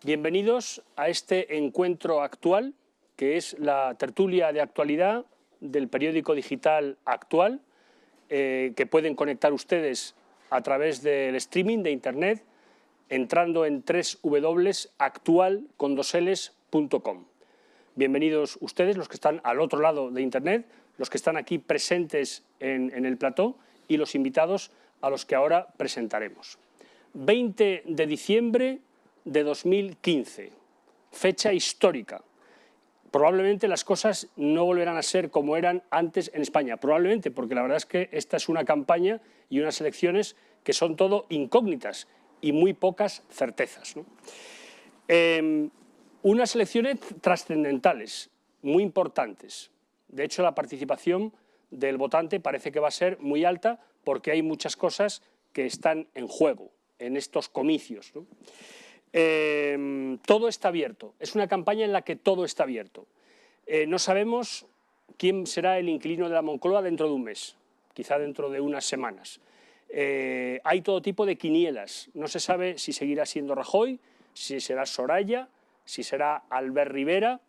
Bienvenidos a este encuentro actual, que es la tertulia de actualidad del periódico digital Actual, que pueden conectar ustedes a través del streaming de internet entrando en www.actual.com. Bienvenidos ustedes, los que están al otro lado de internet, los que están aquí presentes en el plató y los invitados a los que ahora presentaremos. 20 de diciembre de 2015, fecha histórica. Probablemente las cosas no volverán a ser como eran antes en España, probablemente, porque la verdad es que esta es una campaña y unas elecciones que son todo incógnitas y muy pocas certezas, ¿no? Unas elecciones trascendentales, muy importantes. De hecho, la participación del votante parece que va a ser muy alta porque hay muchas cosas que están en juego en estos comicios, ¿no? Todo está abierto. Es una campaña en la que todo está abierto. No sabemos quién será el inquilino de la Moncloa dentro de un mes, quizá dentro de unas semanas. Hay todo tipo de quinielas. No se sabe si seguirá siendo Rajoy, si será Soraya, si será Albert Rivera,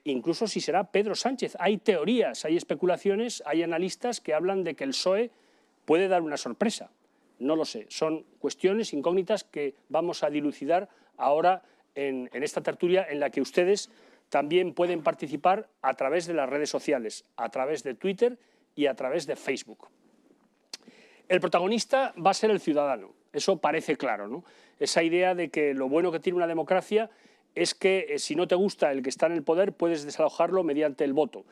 incluso si será Pedro Sánchez. Hay teorías, hay especulaciones, hay analistas que hablan de que el PSOE puede dar una sorpresa. No lo sé, son cuestiones incógnitas que vamos a dilucidar ahora en esta tertulia en la que ustedes también pueden participar a través de las redes sociales, a través de Twitter y a través de Facebook. El protagonista va a ser el ciudadano, eso parece claro, ¿no? Esa idea de que lo bueno que tiene una democracia es que si no te gusta el que está en el poder puedes desalojarlo mediante el voto.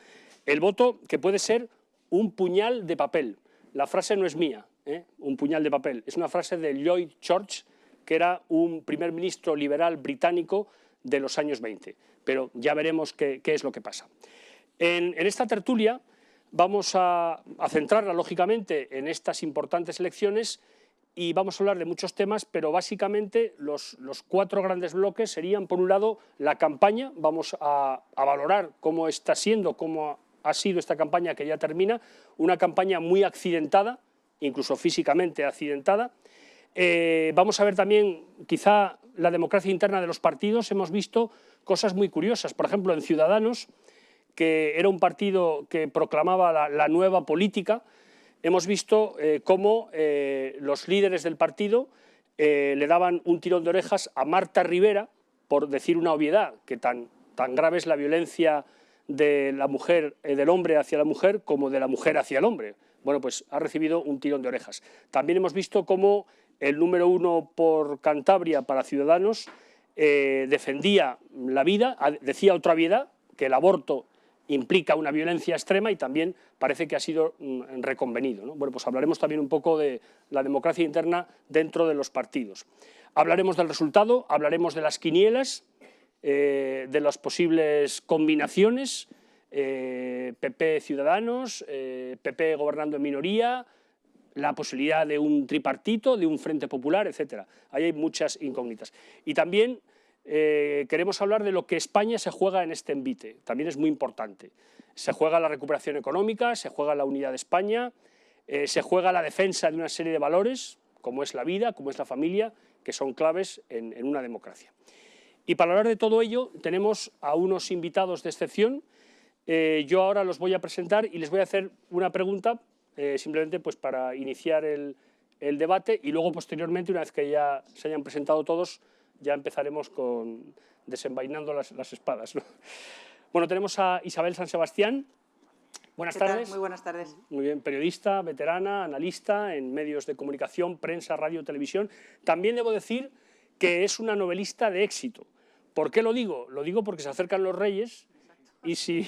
El voto que puede ser un puñal de papel. La frase no es mía. Un puñal de papel. Es una frase de Lloyd George, que era un primer ministro liberal británico de los años 20. Pero ya veremos qué es lo que pasa. En esta tertulia vamos a centrarla, lógicamente, en estas importantes elecciones y vamos a hablar de muchos temas, pero básicamente los cuatro grandes bloques serían, por un lado, la campaña. Vamos a valorar cómo está siendo, cómo ha sido esta campaña que ya termina, una campaña muy accidentada, incluso físicamente accidentada. Vamos a ver también quizá la democracia interna de los partidos. Hemos visto cosas muy curiosas. Por ejemplo, en Ciudadanos, que era un partido que proclamaba la nueva política, hemos visto cómo los líderes del partido le daban un tirón de orejas a Marta Rivera por decir una obviedad, que tan grave es la violencia de la mujer, del hombre hacia la mujer como de la mujer hacia el hombre. Bueno, pues ha recibido un tirón de orejas. También hemos visto cómo el número uno por Cantabria para Ciudadanos defendía la vida, decía otra obviedad, que el aborto implica una violencia extrema y también parece que ha sido reconvenido, ¿no? Bueno, pues hablaremos también un poco de la democracia interna dentro de los partidos. Hablaremos del resultado, hablaremos de las quinielas, de las posibles combinaciones, PP Ciudadanos, PP gobernando en minoría, la posibilidad de un tripartito, de un frente popular, etcétera. Ahí hay muchas incógnitas. Y también queremos hablar de lo que España se juega en este envite. También es muy importante. Se juega la recuperación económica, se juega la unidad de España, se juega la defensa de una serie de valores, como es la vida, como es la familia, que son claves en una democracia. Y para hablar de todo ello tenemos a unos invitados de excepción. Yo ahora los voy a presentar y les voy a hacer una pregunta, simplemente pues para iniciar el debate, y luego posteriormente, una vez que ya se hayan presentado todos, ya empezaremos con desenvainando las espadas, ¿no? Bueno, tenemos a Isabel San Sebastián. Buenas tardes. Muy buenas tardes. Muy bien, periodista, veterana, analista en medios de comunicación, prensa, radio, televisión. También debo decir que es una novelista de éxito. ¿Por qué lo digo? Lo digo porque se acercan los Reyes y si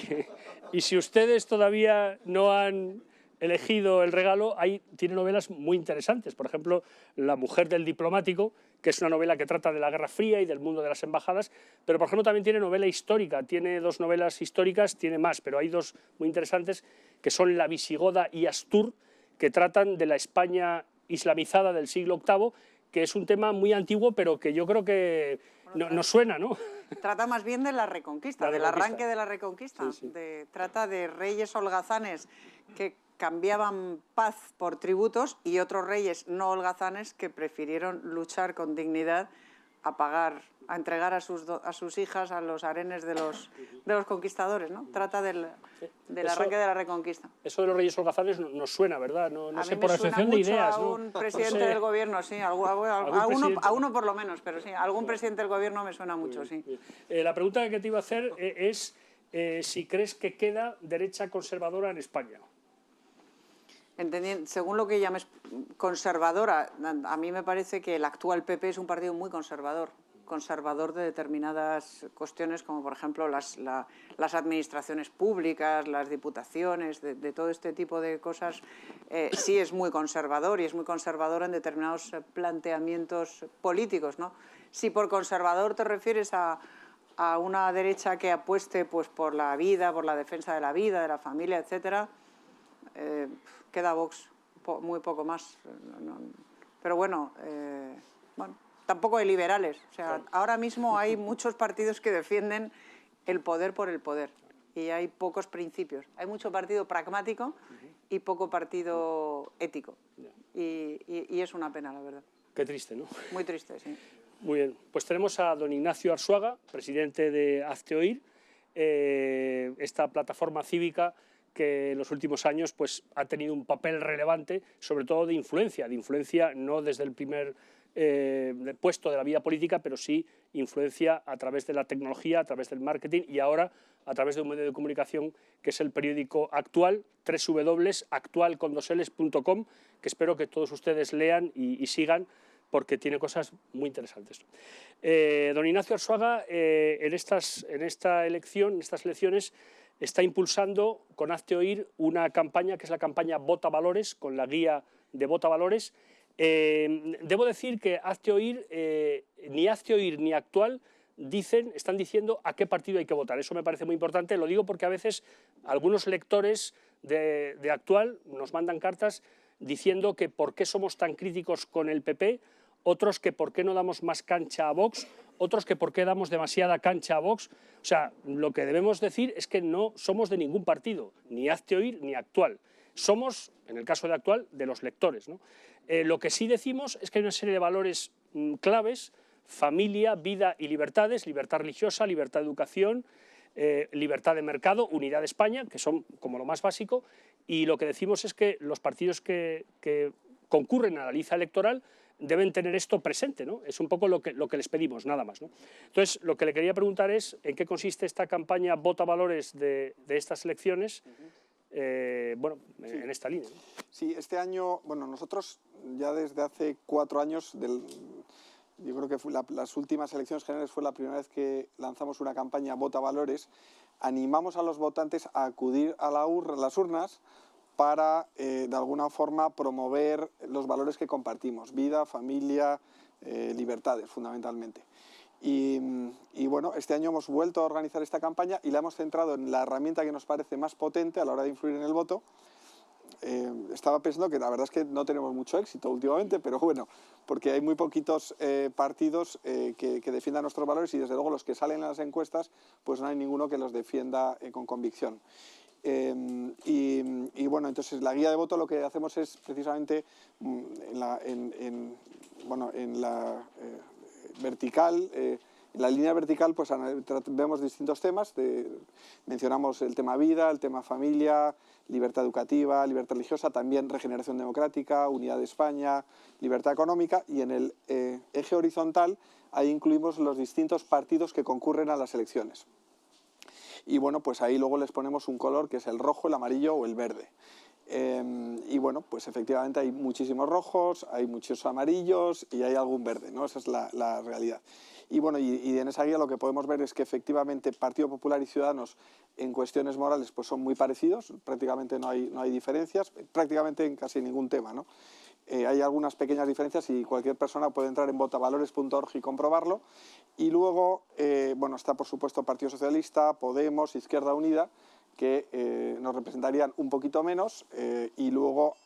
ustedes todavía no han elegido el regalo, tiene novelas muy interesantes. Por ejemplo, La mujer del diplomático, que es una novela que trata de la Guerra Fría y del mundo de las embajadas, pero por ejemplo también tiene novela histórica, tiene dos novelas históricas, tiene más, pero hay dos muy interesantes que son La visigoda y Astur, que tratan de la España islamizada del siglo VIII, que es un tema muy antiguo, pero que yo creo que nos suena, ¿no? Trata más bien de la Reconquista, del arranque de la Reconquista. Sí, sí. Trata de reyes holgazanes que cambiaban paz por tributos y otros reyes no holgazanes que prefirieron luchar con dignidad a pagar a entregar a sus hijas a los harenes de los conquistadores, ¿no? Trata del arranque de la Reconquista. Eso de los reyes holgazanes nos suena, ¿verdad? No sé, por asociación de ideas, ¿no? A un presidente del gobierno, sí, a uno por lo menos, pero sí, a algún presidente del gobierno me suena mucho, sí. La pregunta que te iba a hacer es si crees que queda derecha conservadora en España. Según lo que llames conservadora, a mí me parece que el actual PP es un partido muy conservador de determinadas cuestiones, como por ejemplo las administraciones públicas, las diputaciones, de todo este tipo de cosas. Sí es muy conservador, y es muy conservador en determinados planteamientos políticos, ¿no? Si por conservador te refieres a una derecha que apueste pues, por la vida, por la defensa de la vida, de la familia, etcétera, queda Vox, muy poco más. Pero bueno, tampoco hay liberales. O sea, ahora mismo hay muchos partidos que defienden el poder por el poder, y hay pocos principios. Hay mucho partido pragmático y poco partido ético. Y es una pena, la verdad. Qué triste, ¿no? Muy triste, sí. Muy bien. Pues tenemos a don Ignacio Arzuaga, presidente de Hazte Oír, esta plataforma cívica que en los últimos años pues, ha tenido un papel relevante, sobre todo de influencia no desde el primer puesto de la vida política, pero sí influencia a través de la tecnología, a través del marketing y ahora a través de un medio de comunicación que es el periódico Actual, www.actual.com, que espero que todos ustedes lean y sigan, porque tiene cosas muy interesantes. Don Ignacio Arzuaga, en estas elecciones, está impulsando con Hazte Oír una campaña que es la campaña Vota Valores, con la guía de Vota Valores. Debo decir que Hazte Oír, ni Hazte Oír ni Actual están diciendo a qué partido hay que votar. Eso me parece muy importante, lo digo porque a veces algunos lectores de Actual nos mandan cartas diciendo que por qué somos tan críticos con el PP, otros que por qué no damos más cancha a Vox, otros que por qué damos demasiada cancha a Vox. O sea, lo que debemos decir es que no somos de ningún partido, ni Hazte Oír ni Actual. Somos, en el caso de Actual, de los lectores, ¿no? Lo que sí decimos es que hay una serie de valores claves: familia, vida y libertades, libertad religiosa, libertad de educación, libertad de mercado, unidad de España, que son como lo más básico, y lo que decimos es que los partidos que concurren a la liza electoral deben tener esto presente, ¿no? Es un poco lo que les pedimos, nada más, ¿no? Entonces, lo que le quería preguntar es en qué consiste esta campaña Vota Valores de estas elecciones, en esta línea, ¿no? Sí, este año, bueno, nosotros ya desde hace 4 años, yo creo que las últimas elecciones generales fue la primera vez que lanzamos una campaña Vota Valores, animamos a los votantes a acudir a las urnas para, de alguna forma, promover los valores que compartimos: vida, familia, libertades, fundamentalmente. Y bueno, este año hemos vuelto a organizar esta campaña y la hemos centrado en la herramienta que nos parece más potente a la hora de influir en el voto. Estaba pensando que la verdad es que no tenemos mucho éxito últimamente, pero bueno, porque hay muy poquitos partidos que defiendan nuestros valores, y desde luego los que salen en las encuestas, pues no hay ninguno que los defienda con convicción. Y bueno, entonces la guía de voto lo que hacemos es precisamente en la vertical, en la línea vertical, pues vemos distintos temas. Mencionamos el tema vida, el tema familia, libertad educativa, libertad religiosa, también regeneración democrática, unidad de España, libertad económica, y en el eje horizontal ahí incluimos los distintos partidos que concurren a las elecciones. Y bueno, pues ahí luego les ponemos un color que es el rojo, el amarillo o el verde. Y bueno, pues efectivamente hay muchísimos rojos, hay muchos amarillos y hay algún verde, ¿no? Esa es la realidad. Y bueno, y en esa guía lo que podemos ver es que efectivamente Partido Popular y Ciudadanos en cuestiones morales pues son muy parecidos, prácticamente no hay diferencias, prácticamente en casi ningún tema, ¿no? Hay algunas pequeñas diferencias y cualquier persona puede entrar en votavalores.org y comprobarlo. Y luego, bueno, está por supuesto Partido Socialista, Podemos, Izquierda Unida, que nos representarían un poquito menos, y luego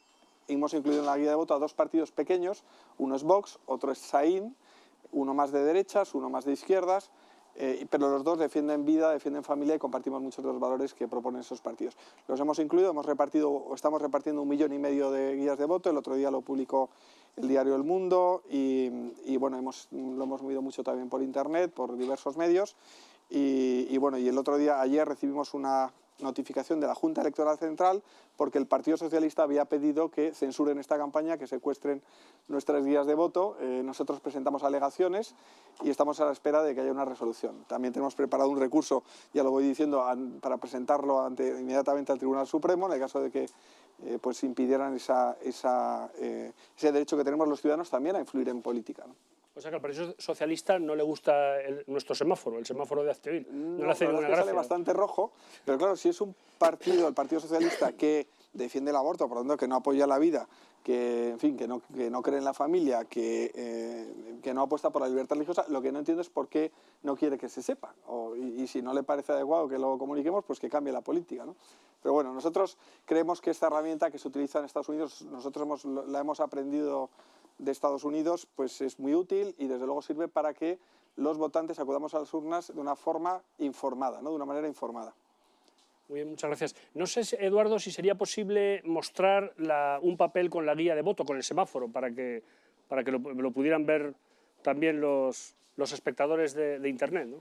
hemos incluido en la guía de voto a 2 partidos pequeños: uno es Vox, otro es Saín, uno más de derechas, uno más de izquierdas, pero los dos defienden vida, defienden familia y compartimos muchos de los valores que proponen esos partidos. Los hemos incluido, estamos repartiendo 1,5 millones de guías de voto. El otro día lo publicó el diario El Mundo y bueno, lo hemos movido mucho también por internet, por diversos medios y bueno, y el otro día, ayer recibimos una notificación de la Junta Electoral Central porque el Partido Socialista había pedido que censuren esta campaña, que secuestren nuestras guías de voto. Nosotros presentamos alegaciones y estamos a la espera de que haya una resolución. También tenemos preparado un recurso, ya lo voy diciendo, para presentarlo inmediatamente al Tribunal Supremo en el caso de que pues impidieran ese derecho que tenemos los ciudadanos también a influir en política, ¿no? O sea que al Partido Socialista no le gusta nuestro semáforo, el semáforo de Hazte Oír. No le hace la ninguna verdad es que gracia. sale bastante rojo, pero claro, si es un partido, el Partido Socialista, que defiende el aborto, por lo tanto que no apoya la vida, que en fin, que no cree en la familia, que no apuesta por la libertad religiosa, lo que no entiendo es por qué no quiere que se sepa. Y si no le parece adecuado que lo comuniquemos, pues que cambie la política, ¿no? Pero bueno, nosotros creemos que esta herramienta que se utiliza en Estados Unidos, nosotros la hemos aprendido de Estados Unidos, pues es muy útil y desde luego sirve para que los votantes acudamos a las urnas de una forma informada, ¿no? De una manera informada. Muy bien, muchas gracias. No sé, Eduardo, si sería posible mostrar un papel con la guía de voto, con el semáforo, para que lo pudieran ver también los espectadores de Internet, ¿no?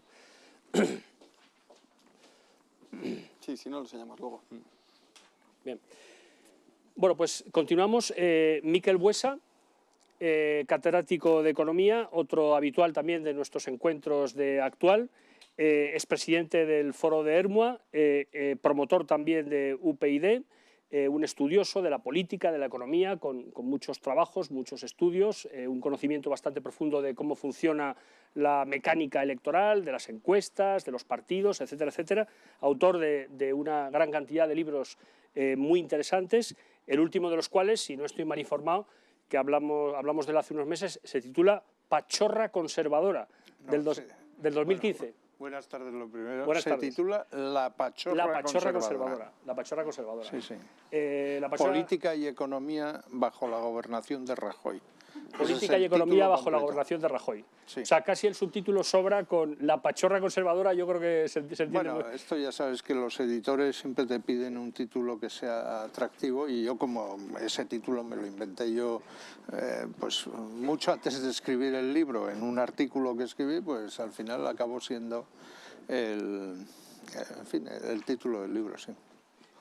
Sí, si no lo enseñamos luego. Bien. Bueno, pues continuamos. Miquel Buesa, catedrático de Economía, otro habitual también de nuestros encuentros de Actual, es presidente del Foro de Ermua, promotor también de UPyD, un estudioso de la política, de la economía, con muchos trabajos, muchos estudios, un conocimiento bastante profundo de cómo funciona la mecánica electoral, de las encuestas, de los partidos, etcétera, etcétera, autor de una gran cantidad de libros muy interesantes, el último de los cuales, si no estoy mal informado, que hablamos de él hace unos meses, se titula Pachorra conservadora, del 2015. Bueno, buenas tardes, lo primero. Buenas tardes. Se titula La Pachorra Conservadora. La Pachorra conservadora. Sí, sí. Política y economía bajo la gobernación de Rajoy. Política y economía bajo la gobernación de Rajoy. Sí. O sea, casi el subtítulo sobra con La Pachorra conservadora, yo creo que se entiende. Bueno, esto ya sabes que los editores siempre te piden un título que sea atractivo y yo como ese título me lo inventé yo pues mucho antes de escribir el libro, en un artículo que escribí, pues al final acabó siendo el título del libro, sí.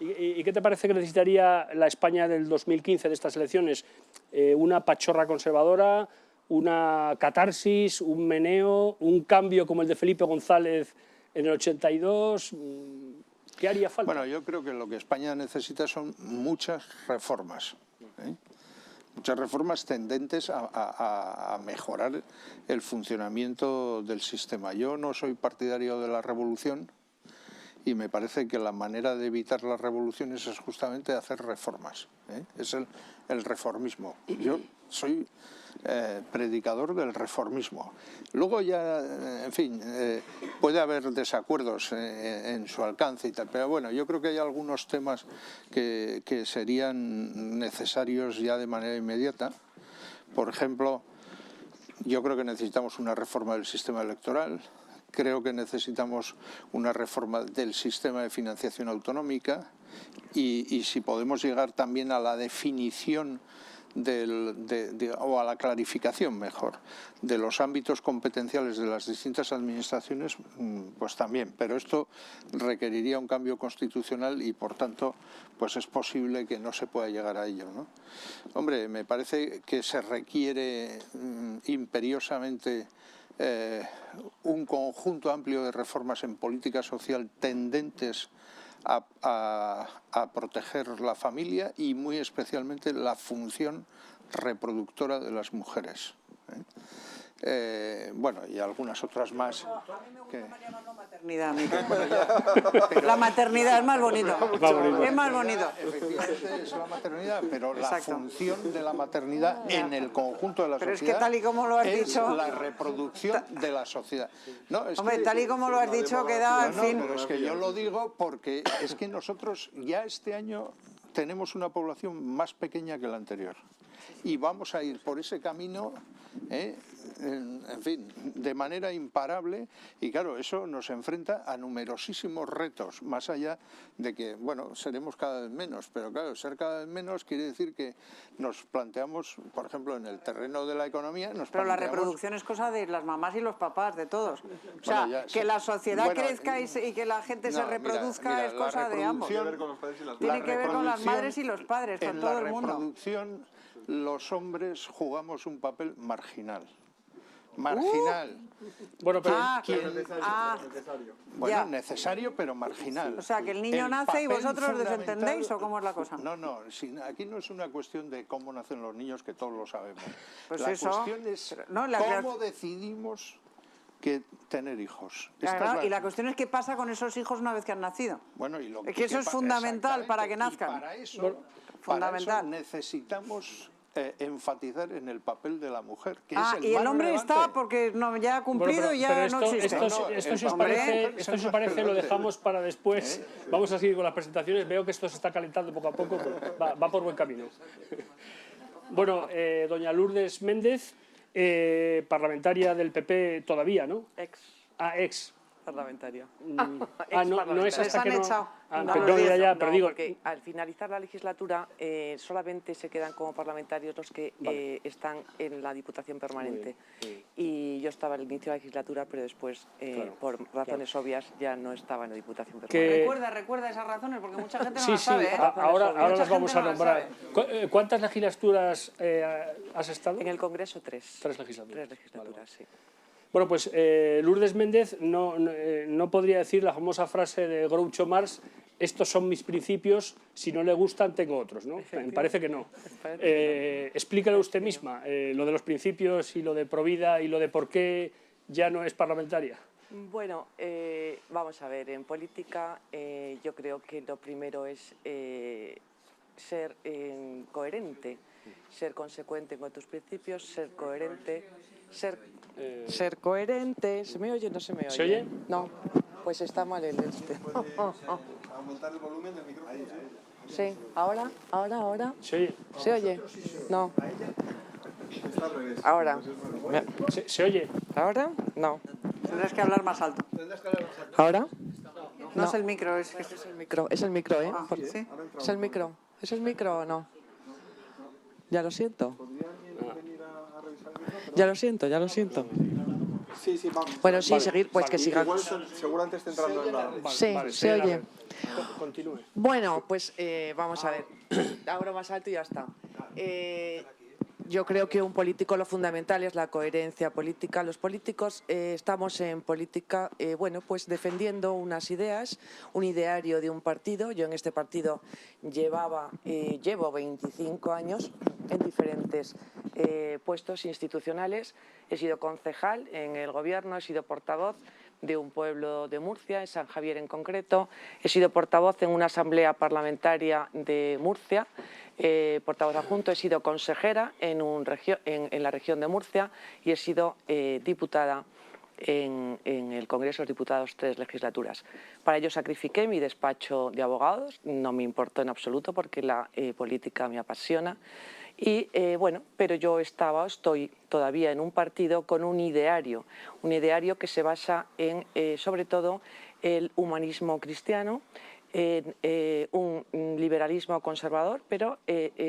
¿Y qué te parece que necesitaría la España del 2015 de estas elecciones? ¿Una pachorra conservadora, una catarsis, un meneo, un cambio como el de Felipe González en el 82? ¿Qué haría falta? Bueno, yo creo que lo que España necesita son muchas reformas, ¿eh? Muchas reformas tendentes a mejorar el funcionamiento del sistema. Yo no soy partidario de la revolución, y me parece que la manera de evitar las revoluciones es justamente hacer reformas, ¿eh? Es el reformismo. Yo soy predicador del reformismo. Luego ya, en fin, puede haber desacuerdos en su alcance y tal, pero bueno, yo creo que hay algunos temas que serían necesarios ya de manera inmediata. Por ejemplo, yo creo que necesitamos una reforma del sistema electoral. Creo que necesitamos una reforma del sistema de financiación autonómica y si podemos llegar también a la definición o a la clarificación, mejor, de los ámbitos competenciales de las distintas administraciones, pues también. Pero esto requeriría un cambio constitucional y, por tanto, pues es posible que no se pueda llegar a ello, ¿no? Hombre, me parece que se requiere imperiosamente un conjunto amplio de reformas en política social tendentes a proteger la familia y muy especialmente la función reproductora de las mujeres, ¿eh? Bueno, y algunas otras más. A mí me gusta más llamarlo maternidad. La maternidad es más bonito. Es más bonito. Efectivamente es la maternidad, pero la función de la maternidad en el conjunto de la sociedad es que tal y como lo has dicho, la reproducción de la sociedad. No, hombre, tal y como lo has dicho, queda, en fin. Pero es que yo lo digo porque es que nosotros ya este año tenemos una población más pequeña que la anterior y vamos a ir por ese camino en fin, de manera imparable, y claro, eso nos enfrenta a numerosísimos retos, más allá de que, bueno, seremos cada vez menos, pero claro, ser cada vez menos quiere decir que nos planteamos, por ejemplo, en el terreno de la economía, Pero la reproducción es cosa de las mamás y los papás, de todos. O sea, Bueno, ya, que sí. la sociedad Bueno, crezca y que la gente se reproduzca es cosa de ambos. Tiene que ver con las madres y los padres, con todo el mundo. En la reproducción, los hombres jugamos un papel marginal. Marginal. Bueno, pero Bueno, ya. necesario, pero marginal. O sea, que el niño nace y papel vosotros fundamental- desentendéis, ¿o cómo es la cosa? No, no, aquí no es una cuestión de cómo nacen los niños, que todos lo sabemos. Pues la eso, cuestión es pero no, cómo decidimos que tener hijos. Esta Claro, es y la cuestión es qué pasa con esos hijos una vez que han nacido. Bueno, y lo Es que eso es fundamental para que nazcan. Y para eso, Fundamental. necesitamos enfatizar en el papel de la mujer, que es el y el más hombre relevante. está porque no, ya ha cumplido y ya no existe. esto si os parece lo dejamos para después. Vamos a seguir con las presentaciones. Veo que esto se está calentando poco a poco, pero va por buen camino. Bueno, doña Lourdes Méndez, parlamentaria del PP todavía, ¿no? Ex Ex. parlamentario. No es hasta que no... No, pero digo... Porque al finalizar la legislatura solamente se quedan como parlamentarios los que están en la Diputación Permanente. Y yo estaba al inicio de la legislatura, pero después, por razones obvias, ya no estaba en la Diputación Permanente. Recuerda esas razones, porque mucha gente no Sí, las sí, sabe. ahora Mucha las vamos a gente no las nombrar. ¿Cuántas legislaturas has estado? En el Congreso 3. 3 legislaturas. 3 legislaturas, sí. Bueno, pues Lourdes Méndez no podría decir la famosa frase de Groucho Marx: estos son mis principios, si no le gustan tengo otros, ¿no? Me parece que no. Explícalo usted misma, lo de los principios y lo de Provida y lo de por qué ya no es parlamentaria. Bueno, vamos a ver, en política yo creo que lo primero es ser coherente, ser consecuente con tus principios, ser coherente, ser coherente. ¿Se me oye o no se me oye? ¿Se oye? No, pues está mal el este. Aumentar el volumen del micrófono. Sí, ahora. ¿Se oye? ¿Se oye? No. Ahora. ¿Se oye? ¿Ahora? No. Tendrás que hablar más alto. ¿Ahora? No es el micro, es el micro, es el micro, ¿eh? ¿sí? ¿Es el micro? ¿Es el micro o no? Ya lo siento. Ya lo siento. Sí, vamos. Bueno, sí, seguir, pues que sigan. Igual seguramente está entrando en la... Sí, se oye. Continúe. Bueno, pues vamos a ver. Ahora más alto y ya está. Yo creo que un político lo fundamental es la coherencia política. Los políticos estamos en política, bueno, pues defendiendo unas ideas, un ideario de un partido. Yo en este partido llevo 25 años en diferentes puestos institucionales. He sido concejal en el gobierno, he sido portavoz de un pueblo de Murcia, en San Javier en concreto. He sido portavoz en una asamblea parlamentaria de Murcia, portavoz adjunto. He sido consejera en la región de Murcia y he sido diputada en el Congreso de los Diputados 3 legislaturas. Para ello sacrifiqué mi despacho de abogados, no me importó en absoluto porque la política me apasiona. Y bueno, pero yo estoy todavía en un partido con un ideario que se basa en, sobre todo, el humanismo cristiano, en un liberalismo conservador, pero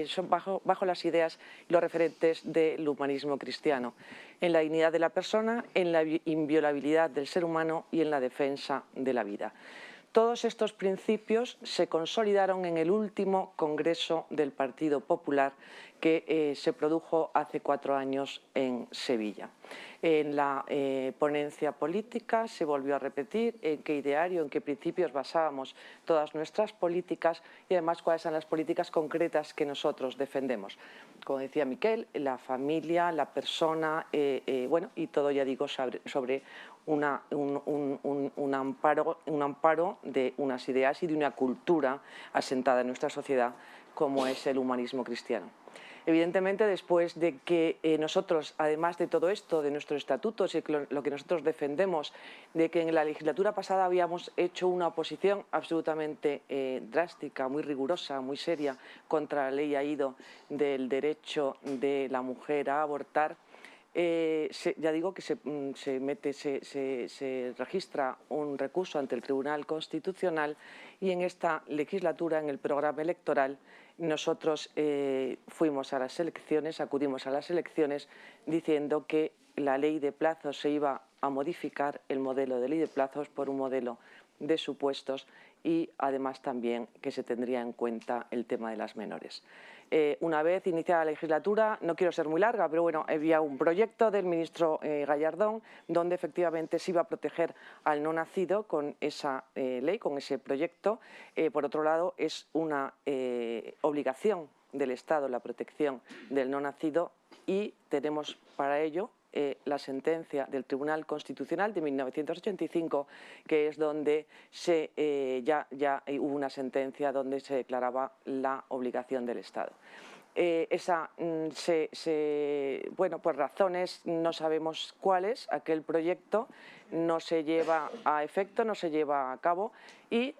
son bajo las ideas y los referentes del humanismo cristiano, en la dignidad de la persona, en la inviolabilidad del ser humano y en la defensa de la vida. Todos estos principios se consolidaron en el último Congreso del Partido Popular que se produjo hace 4 años en Sevilla. En la ponencia política se volvió a repetir en qué ideario, en qué principios basábamos todas nuestras políticas y además cuáles son las políticas concretas que nosotros defendemos. Como decía Miquel, la familia, la persona, bueno, y todo, ya digo, sobre un amparo de unas ideas y de una cultura asentada en nuestra sociedad como es el humanismo cristiano. Evidentemente, después de que nosotros, además de todo esto, de nuestros estatutos y lo que nosotros defendemos, de que en la legislatura pasada habíamos hecho una oposición absolutamente drástica, muy rigurosa, muy seria, contra la ley AIDO del derecho de la mujer a abortar, ya digo que se registra un recurso ante el Tribunal Constitucional y en esta legislatura, en el programa electoral, nosotros fuimos a las elecciones, acudimos a las elecciones diciendo que la ley de plazos se iba a modificar, el modelo de ley de plazos, por un modelo de supuestos y además también que se tendría en cuenta el tema de las menores. Una vez iniciada la legislatura, no quiero ser muy larga, pero bueno, había un proyecto del ministro Gallardón donde efectivamente se iba a proteger al no nacido con esa ley, con ese proyecto. Por otro lado, es una obligación del Estado la protección del no nacido y tenemos para ello la sentencia del Tribunal Constitucional de 1985, que es donde ya hubo una sentencia donde se declaraba la obligación del Estado. Bueno, por razones no sabemos cuáles, aquel proyecto no se lleva a efecto, no se lleva a cabo y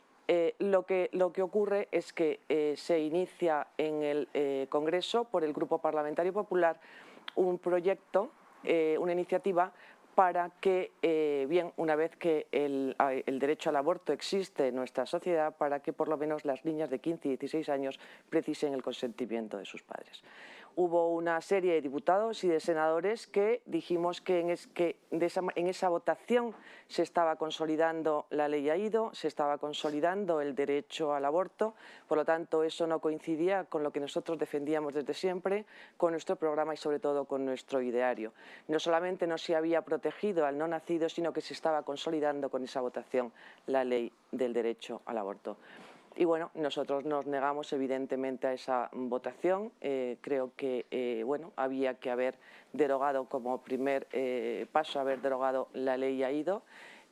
lo que ocurre es que se inicia en el Congreso por el Grupo Parlamentario Popular un proyecto, una iniciativa para que, una vez que el derecho al aborto existe en nuestra sociedad, para que por lo menos las niñas de 15 y 16 años precisen el consentimiento de sus padres. Hubo una serie de diputados y de senadores que dijimos que en esa votación se estaba consolidando la ley Aído, se estaba consolidando el derecho al aborto, por lo tanto eso no coincidía con lo que nosotros defendíamos desde siempre, con nuestro programa y sobre todo con nuestro ideario. No solamente no se había protegido al no nacido, sino que se estaba consolidando con esa votación la ley del derecho al aborto. Y bueno, nosotros nos negamos evidentemente a esa votación. Creo que había que haber derogado como primer paso, haber derogado la ley Aído.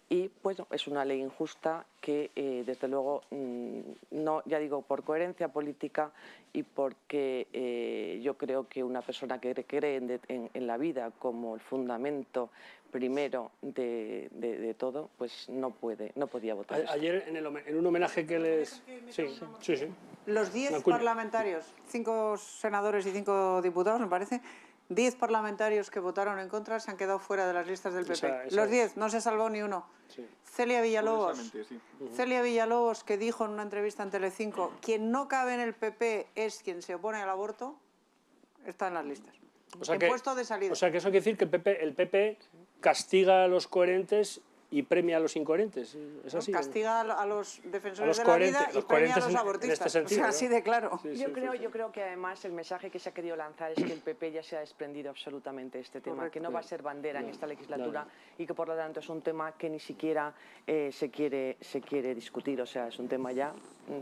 Y pues es una ley injusta que desde luego, no, ya digo, por coherencia política y porque yo creo que una persona que cree en la vida como el fundamento primero de todo, pues no podía votar. Ayer en un homenaje que les... Sí. Los 10 parlamentarios, 5 senadores y 5 diputados, me parece, 10 parlamentarios que votaron en contra se han quedado fuera de las listas del PP. Los 10, no se ha salvado ni uno. Sí. Celia Villalobos, que dijo en una entrevista en Telecinco, quien no cabe en el PP es quien se opone al aborto, está en las listas. Puesto de salida. O sea que eso quiere decir que el PP castiga a los coherentes y premia a los incoherentes. ¿Es así? Castiga a los defensores de la vida y premia a los abortistas. En este sentido, o sea, así de claro. Sí, yo creo que además el mensaje que se ha querido lanzar es que el PP ya se ha desprendido absolutamente de este tema, correcto, que no va a ser bandera en esta legislatura y que por lo tanto es un tema que ni siquiera se quiere discutir. O sea, es un tema ya,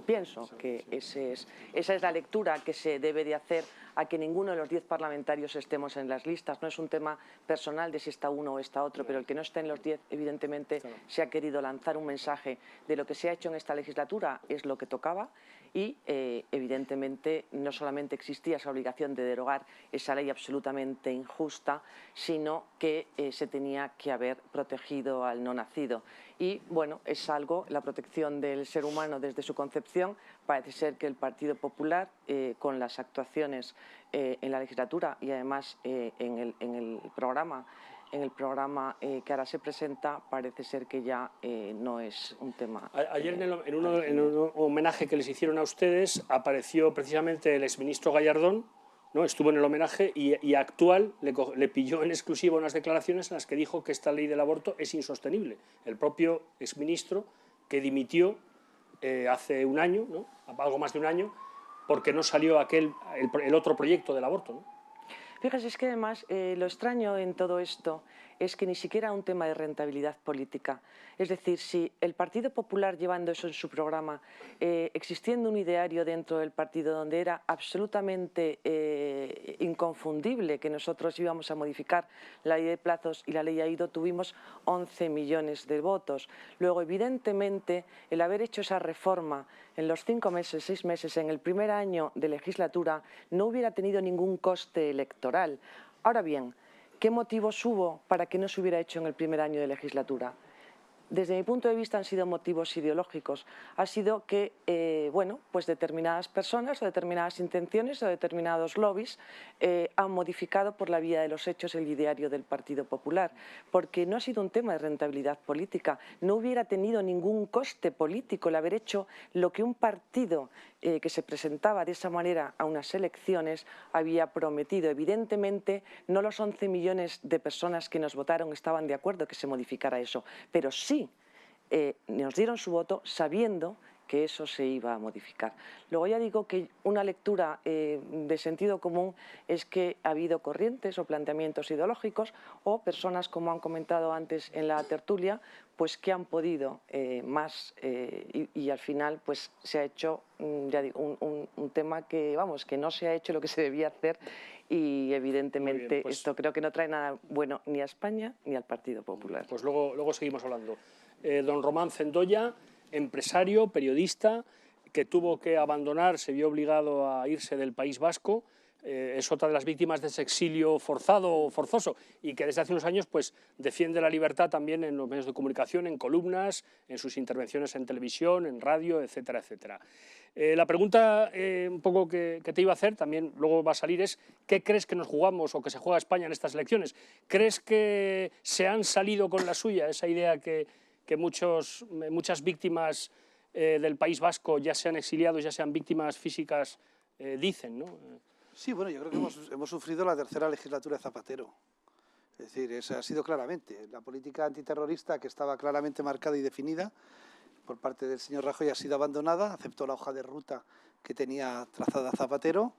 pienso que esa es la lectura que se debe de hacer a que ninguno de los 10 parlamentarios estemos en las listas. No es un tema personal de si está uno o está otro, pero el que no esté en los 10, evidentemente, se ha querido lanzar un mensaje de lo que se ha hecho en esta legislatura es lo que tocaba y, evidentemente, no solamente existía esa obligación de derogar esa ley absolutamente injusta, sino que se tenía que haber protegido al no nacido. Y, bueno, es algo, la protección del ser humano desde su concepción. Parece ser que el Partido Popular, con las actuaciones en la legislatura y además en el programa que ahora se presenta, parece ser que ya no es un tema. Ayer en un homenaje que les hicieron a ustedes apareció precisamente el exministro Gallardón, ¿no? Estuvo en el homenaje y Actual le pilló en exclusiva unas declaraciones en las que dijo que esta ley del aborto es insostenible. El propio exministro que dimitió hace un año, ¿no? Algo más de un año, porque no salió el otro proyecto del aborto, ¿no? Fíjese, es que además lo extraño en todo esto es que ni siquiera un tema de rentabilidad política. Es decir, si el Partido Popular, llevando eso en su programa, existiendo un ideario dentro del partido donde era absolutamente inconfundible que nosotros íbamos a modificar la ley de plazos y la ley Aído, tuvimos 11 millones de votos. Luego, evidentemente, el haber hecho esa reforma en los 5 meses, 6 meses, en el primer año de legislatura, no hubiera tenido ningún coste electoral. Ahora bien, ¿qué motivos hubo para que no se hubiera hecho en el primer año de legislatura? desde mi punto de vista han sido motivos ideológicos. Ha sido que bueno, pues determinadas personas o determinadas intenciones o determinados lobbies han modificado por la vía de los hechos el ideario del Partido Popular, porque no ha sido un tema de rentabilidad política. No hubiera tenido ningún coste político el haber hecho lo que un partido que se presentaba de esa manera a unas elecciones había prometido. Evidentemente, no los 11 millones de personas que nos votaron estaban de acuerdo que se modificara eso, pero sí nos dieron su voto sabiendo que eso se iba a modificar. Luego ya digo que una lectura de sentido común es que ha habido corrientes o planteamientos ideológicos o personas, como han comentado antes en la tertulia, pues que han podido más y al final pues se ha hecho ya digo, un tema que, vamos, que no se ha hecho lo que se debía hacer y evidentemente bien, pues, esto creo que no trae nada bueno ni a España ni al Partido Popular. Pues luego seguimos hablando. Don Román Cendolla, empresario, periodista, que tuvo que abandonar, se vio obligado a irse del País Vasco, es otra de las víctimas de ese exilio forzado o forzoso y que desde hace unos años pues, defiende la libertad también en los medios de comunicación, en columnas, en sus intervenciones en televisión, en radio, etcétera, etcétera. La pregunta un poco que te iba a hacer, también luego va a salir, es ¿qué crees que nos jugamos o que se juega España en estas elecciones? ¿Crees que se han salido con la suya, esa idea que muchas víctimas del País Vasco, ya sean exiliados, ya sean víctimas físicas, dicen, ¿no? Sí, bueno, yo creo que hemos sufrido la tercera legislatura de Zapatero. Es decir, esa ha sido claramente la política antiterrorista que estaba claramente marcada y definida por parte del señor Rajoy ha sido abandonada, aceptó la hoja de ruta que tenía trazada Zapatero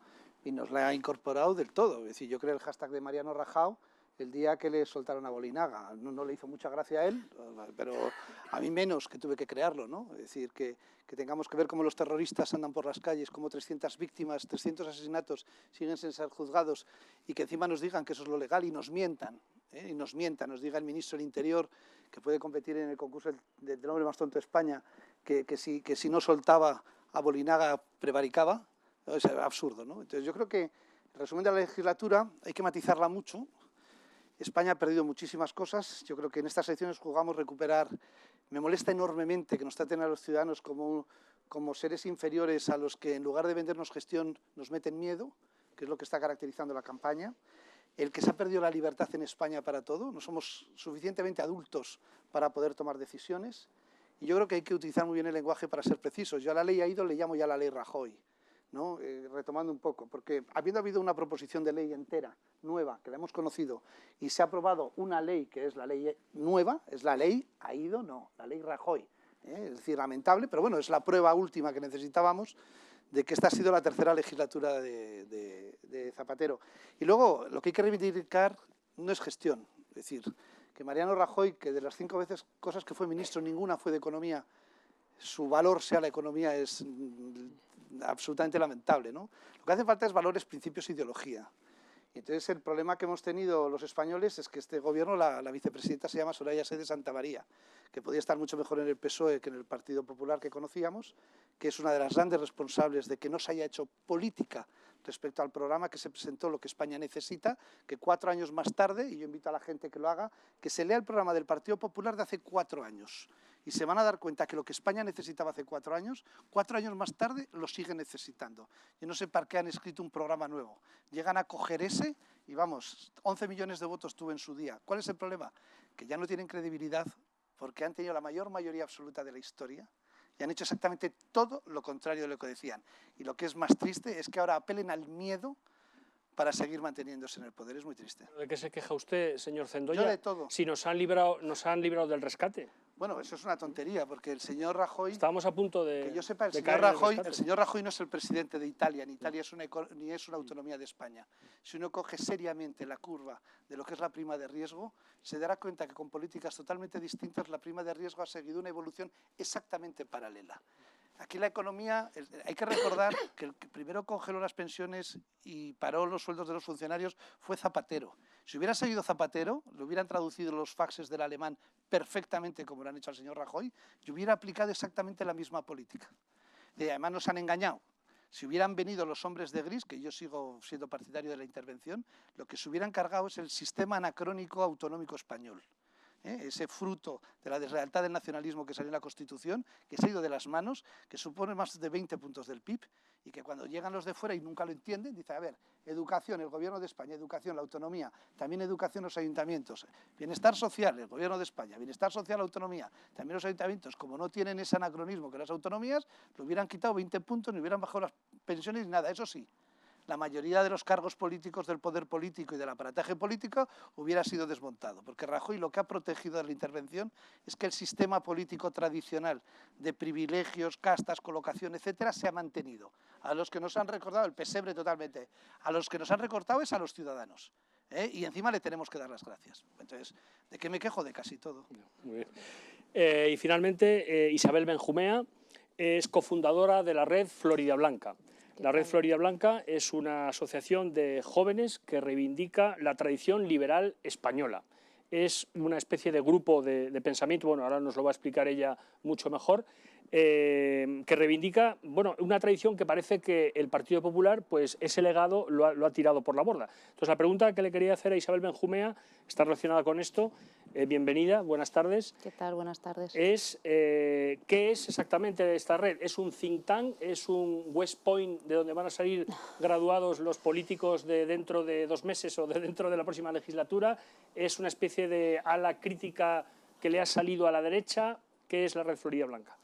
y nos la ha incorporado del todo. Es decir, yo creo el hashtag de Mariano Rajoy el día que le soltaron a Bolinaga. No le hizo mucha gracia a él, pero a mí menos, que tuve que crearlo, ¿no? Es decir, que tengamos que ver cómo los terroristas andan por las calles, cómo 300 víctimas, 300 asesinatos siguen sin ser juzgados y que encima nos digan que eso es lo legal y nos mientan, y nos nos diga el ministro del Interior, que puede competir en el concurso del hombre más tonto de España, que si no soltaba a Bolinaga prevaricaba. Es absurdo, ¿no? Entonces yo creo que, en resumen de la legislatura, hay que matizarla mucho. España ha perdido muchísimas cosas. Yo creo que en estas elecciones jugamos recuperar. Me molesta enormemente que nos traten a los ciudadanos como seres inferiores a los que, en lugar de vendernos gestión, nos meten miedo, que es lo que está caracterizando la campaña. El que se ha perdido la libertad en España para todo. No somos suficientemente adultos para poder tomar decisiones. Y yo creo que hay que utilizar muy bien el lenguaje para ser precisos. Yo a la ley Aído le llamo ya la ley Rajoy, ¿no? Retomando un poco, porque habiendo habido una proposición de ley entera, nueva, que la hemos conocido, y se ha aprobado una ley que es la ley nueva, es la ley Aído, no, la ley Rajoy. Es decir, lamentable, pero bueno, es la prueba última que necesitábamos de que esta ha sido la tercera legislatura de Zapatero. Y luego, lo que hay que reivindicar no es gestión, es decir, que Mariano Rajoy, que de las 5 veces cosas que fue ministro, ninguna fue de economía, su valor sea la economía es absolutamente lamentable, ¿no? Lo que hace falta es valores, principios e ideología. Y entonces el problema que hemos tenido los españoles es que este gobierno, la vicepresidenta se llama Soraya Sáenz de Santamaría, que podía estar mucho mejor en el PSOE que en el Partido Popular que conocíamos, que es una de las grandes responsables de que no se haya hecho política respecto al programa que se presentó, lo que España necesita, que 4 años más tarde, y yo invito a la gente que lo haga, que se lea el programa del Partido Popular de hace 4 años. Y se van a dar cuenta que lo que España necesitaba hace 4 años más tarde lo sigue necesitando. Yo no sé para qué han escrito un programa nuevo. Llegan a coger ese y vamos, 11 millones de votos tuvo en su día. ¿Cuál es el problema? Que ya no tienen credibilidad porque han tenido la mayor mayoría absoluta de la historia y han hecho exactamente todo lo contrario de lo que decían. Y lo que es más triste es que ahora apelen al miedo para seguir manteniéndose en el poder. Es muy triste. ¿De qué se queja usted, señor Cendolla? Yo de todo. Si nos han librado del rescate. Bueno, eso es una tontería, porque el señor Rajoy... Estábamos a punto de... Que yo sepa, el señor Rajoy no es el presidente de Italia, ni Italia ni es una autonomía de España. Si uno coge seriamente la curva de lo que es la prima de riesgo, se dará cuenta que con políticas totalmente distintas la prima de riesgo ha seguido una evolución exactamente paralela. Aquí la economía, hay que recordar que el que primero congeló las pensiones y paró los sueldos de los funcionarios fue Zapatero. Si hubiera seguido Zapatero, le hubieran traducido los faxes del alemán perfectamente como lo han hecho al señor Rajoy y hubiera aplicado exactamente la misma política. Y además nos han engañado. Si hubieran venido los hombres de gris, que yo sigo siendo partidario de la intervención, lo que se hubieran cargado es el sistema anacrónico autonómico español. ese fruto de la deslealtad del nacionalismo que salió en la Constitución, que se ha ido de las manos, que supone más de 20 puntos del PIB, y que cuando llegan los de fuera y nunca lo entienden, dice, a ver, educación, el Gobierno de España, educación, la autonomía, también educación los ayuntamientos, bienestar social, el Gobierno de España, bienestar social, autonomía, también los ayuntamientos, como no tienen ese anacronismo que las autonomías, lo hubieran quitado 20 puntos, ni hubieran bajado las pensiones ni nada, eso sí. La mayoría de los cargos políticos del poder político y del aparataje político hubiera sido desmontado, porque Rajoy lo que ha protegido de la intervención es que el sistema político tradicional de privilegios, castas, colocación, etcétera, se ha mantenido. A los que nos han recordado el pesebre totalmente, a los que nos han recortado es a los ciudadanos. Y encima le tenemos que dar las gracias. Entonces, ¿de qué me quejo? De casi todo. Muy bien. Y finalmente, Isabel Benjumea es cofundadora de la red Florida Blanca. La Red Florida Blanca es una asociación de jóvenes que reivindica la tradición liberal española. Es una especie de grupo de pensamiento, bueno, ahora nos lo va a explicar ella mucho mejor, que reivindica una tradición que parece que el Partido Popular, pues ese legado lo ha tirado por la borda. Entonces, la pregunta que le quería hacer a Isabel Benjumea está relacionada con esto. Bienvenida, buenas tardes. ¿Qué tal? Buenas tardes. ¿Qué es exactamente esta red? ¿Es un think tank? ¿Es un West Point de donde van a salir graduados los políticos de dentro de 2 meses o de dentro de la próxima legislatura? ¿Es una especie de ala crítica que le ha salido a la derecha? ¿Qué es la Red Florida Blanca?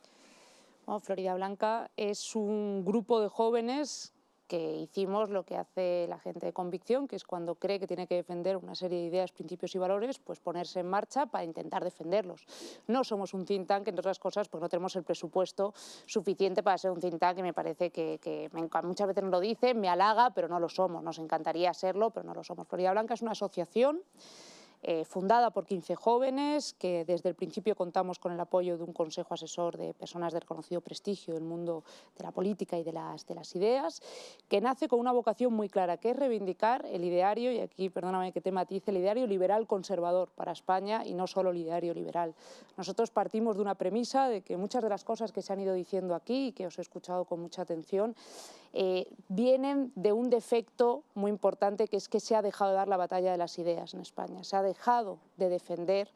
Bueno, Florida Blanca es un grupo de jóvenes que hicimos lo que hace la gente de convicción, que es cuando cree que tiene que defender una serie de ideas, principios y valores, pues ponerse en marcha para intentar defenderlos. No somos un think tank, entre otras cosas, porque no tenemos el presupuesto suficiente para ser un think tank, y me parece que muchas veces nos lo dicen, me halaga, pero no lo somos. Nos encantaría serlo, pero no lo somos. Florida Blanca es una asociación fundada por 15 jóvenes, que desde el principio contamos con el apoyo de un consejo asesor de personas de reconocido prestigio del mundo de la política y de las ideas, que nace con una vocación muy clara, que es reivindicar el ideario, y aquí perdóname que te matice, el ideario liberal conservador para España, y no solo el ideario liberal. Nosotros partimos de una premisa de que muchas de las cosas que se han ido diciendo aquí y que os he escuchado con mucha atención vienen de un defecto muy importante, que es que se ha dejado de dar la batalla de las ideas en España. Se ha dejado de defender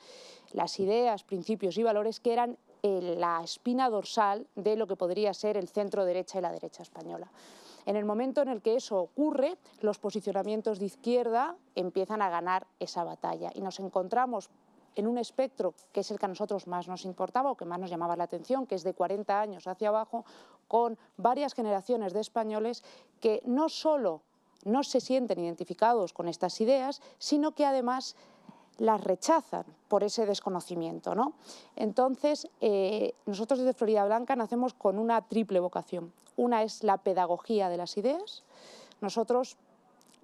las ideas, principios y valores que eran la espina dorsal de lo que podría ser el centro derecha y la derecha española. En el momento en el que eso ocurre, los posicionamientos de izquierda empiezan a ganar esa batalla y nos encontramos en un espectro que es el que a nosotros más nos importaba o que más nos llamaba la atención, que es de 40 años hacia abajo, con varias generaciones de españoles que no solo no se sienten identificados con estas ideas, sino que además las rechazan por ese desconocimiento, ¿no? Entonces, nosotros desde Florida Blanca nacemos con una triple vocación. Una es la pedagogía de las ideas. Nosotros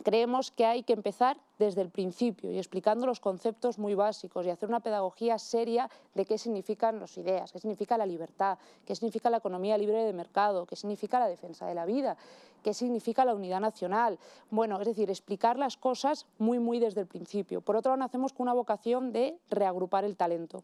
creemos que hay que empezar desde el principio y explicando los conceptos muy básicos y hacer una pedagogía seria de qué significan las ideas, qué significa la libertad, qué significa la economía libre de mercado, qué significa la defensa de la vida, qué significa la unidad nacional. Bueno, es decir, explicar las cosas muy desde el principio. Por otro lado, nacemos con una vocación de reagrupar el talento.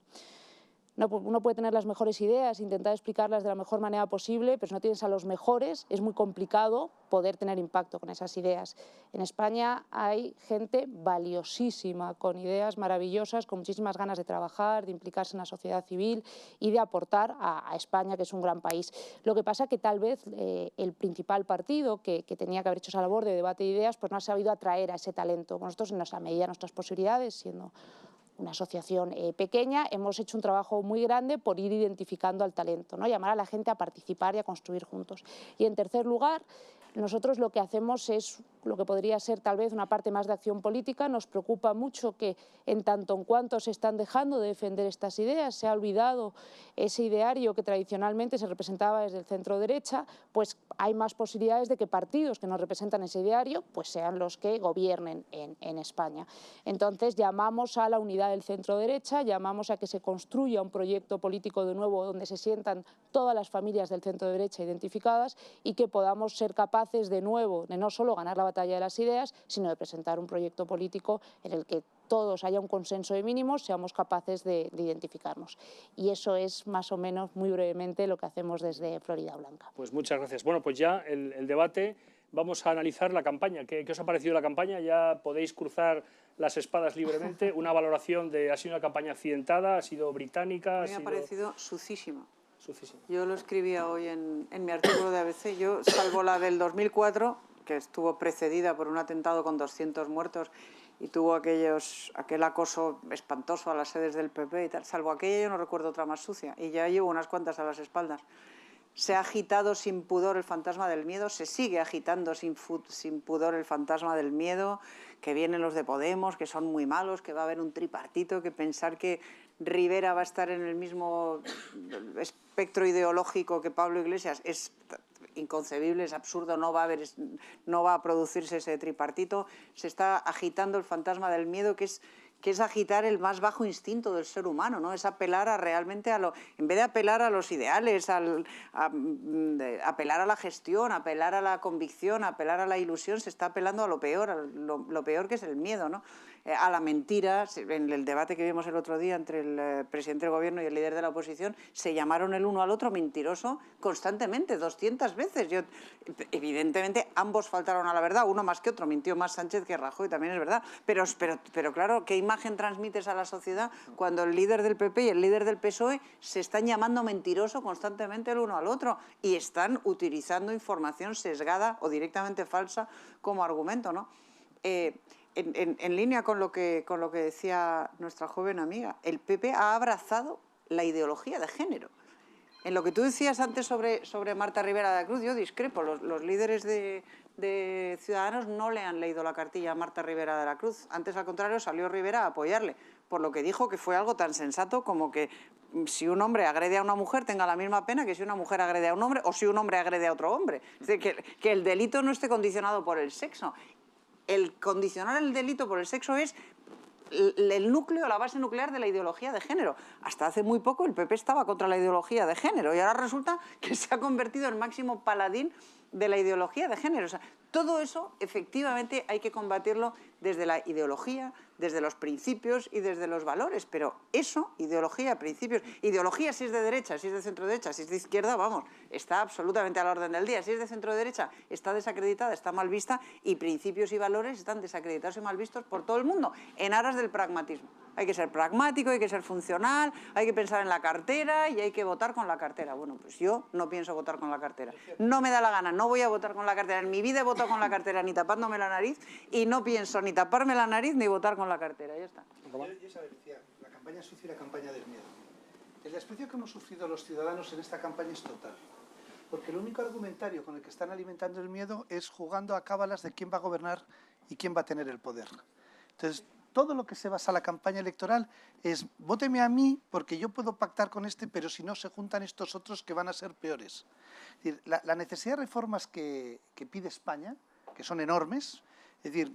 Uno puede tener las mejores ideas, intentar explicarlas de la mejor manera posible, pero si no tienes a los mejores es muy complicado poder tener impacto con esas ideas. En España hay gente valiosísima, con ideas maravillosas, con muchísimas ganas de trabajar, de implicarse en la sociedad civil y de aportar a España, que es un gran país. Lo que pasa es que tal vez el principal partido que tenía que haber hecho esa labor de debate de ideas, pues no ha sabido atraer a ese talento. Nosotros, en nuestra medida, nuestras posibilidades, siendo una asociación pequeña, hemos hecho un trabajo muy grande por ir identificando al talento, ¿no? Llamar a la gente a participar y a construir juntos. Y en tercer lugar, nosotros lo que hacemos es lo que podría ser tal vez una parte más de acción política. Nos preocupa mucho que en tanto en cuanto se están dejando de defender estas ideas, se ha olvidado ese ideario que tradicionalmente se representaba desde el centro derecha, pues hay más posibilidades de que partidos que no representan ese ideario pues sean los que gobiernen en España. Entonces llamamos a la unidad del centro derecha, llamamos a que se construya un proyecto político de nuevo donde se sientan todas las familias del centro derecha identificadas y que podamos ser capaces de nuevo de no solo ganar la batalla de las ideas, sino de presentar un proyecto político en el que todos haya un consenso de mínimos, seamos capaces de identificarnos. Y eso es más o menos, muy brevemente, lo que hacemos desde Florida Blanca. Pues muchas gracias. Bueno, pues ya el debate, vamos a analizar la campaña. ¿Qué os ha parecido la campaña? Ya podéis cruzar las espadas libremente. Una valoración de, ha sido una campaña accidentada, ha sido británica. A mí me ha parecido sucísima. Sucísima. Yo lo escribía hoy en mi artículo de ABC. Yo, salvo la del 2004, que estuvo precedida por un atentado con 200 muertos y tuvo aquel acoso espantoso a las sedes del PP y tal, salvo aquella yo no recuerdo otra más sucia. Y ya llevo unas cuantas a las espaldas. Se ha agitado sin pudor el fantasma del miedo, se sigue agitando sin pudor el fantasma del miedo, que vienen los de Podemos, que son muy malos, que va a haber un tripartito, que pensar que Rivera va a estar en el mismo espectro ideológico que Pablo Iglesias es inconcebible, es absurdo, no va a producirse ese tripartito. Se está agitando el fantasma del miedo, que es agitar el más bajo instinto del ser humano, ¿no? Es apelar realmente en vez de apelar a los ideales, apelar a la gestión, apelar a la convicción, apelar a la ilusión, se está apelando a lo peor, lo peor que es el miedo, ¿no? A la mentira. En el debate que vimos el otro día entre el presidente del gobierno y el líder de la oposición, se llamaron el uno al otro mentiroso constantemente, 200 veces. Evidentemente ambos faltaron a la verdad, uno más que otro, mintió más Sánchez que Rajoy, también es verdad, pero claro, ¿qué imagen transmites a la sociedad cuando el líder del PP y el líder del PSOE se están llamando mentiroso constantemente el uno al otro y están utilizando información sesgada o directamente falsa como argumento, ¿no? En línea con lo que decía nuestra joven amiga, el PP ha abrazado la ideología de género. En lo que tú decías antes sobre Marta Rivera de la Cruz, yo discrepo. Los líderes de Ciudadanos no le han leído la cartilla a Marta Rivera de la Cruz. Antes, al contrario, salió Rivera a apoyarle, por lo que dijo que fue algo tan sensato como que si un hombre agrede a una mujer tenga la misma pena que si una mujer agrede a un hombre o si un hombre agrede a otro hombre. Es decir, que el delito no esté condicionado por el sexo. El condicionar el delito por el sexo es el núcleo, la base nuclear de la ideología de género. Hasta hace muy poco el PP estaba contra la ideología de género y ahora resulta que se ha convertido en máximo paladín de la ideología de género. O sea, todo eso efectivamente hay que combatirlo desde la ideología, desde los principios y desde los valores, pero eso, ideología, principios, ideología si es de derecha, si es de centro derecha, si es de izquierda, vamos, está absolutamente a la orden del día. Si es de centro derecha, está desacreditada, está mal vista, y principios y valores están desacreditados y mal vistos por todo el mundo, en aras del pragmatismo. Hay que ser pragmático, hay que ser funcional, hay que pensar en la cartera y hay que votar con la cartera. Bueno, pues yo no pienso votar con la cartera. No me da la gana, no voy a votar con la cartera. En mi vida he votado con la cartera ni tapándome la nariz y no pienso ni taparme la nariz ni votar con la cartera. Ya está. Yo decía, la campaña sucia y la campaña del miedo. El desprecio que hemos sufrido los ciudadanos en esta campaña es total. Porque el único argumentario con el que están alimentando el miedo es jugando a cábalas de quién va a gobernar y quién va a tener el poder. Entonces, todo lo que se basa en la campaña electoral es vóteme a mí porque yo puedo pactar con este, pero si no se juntan estos otros que van a ser peores. Es decir, la necesidad de reformas que pide España, que son enormes, es decir,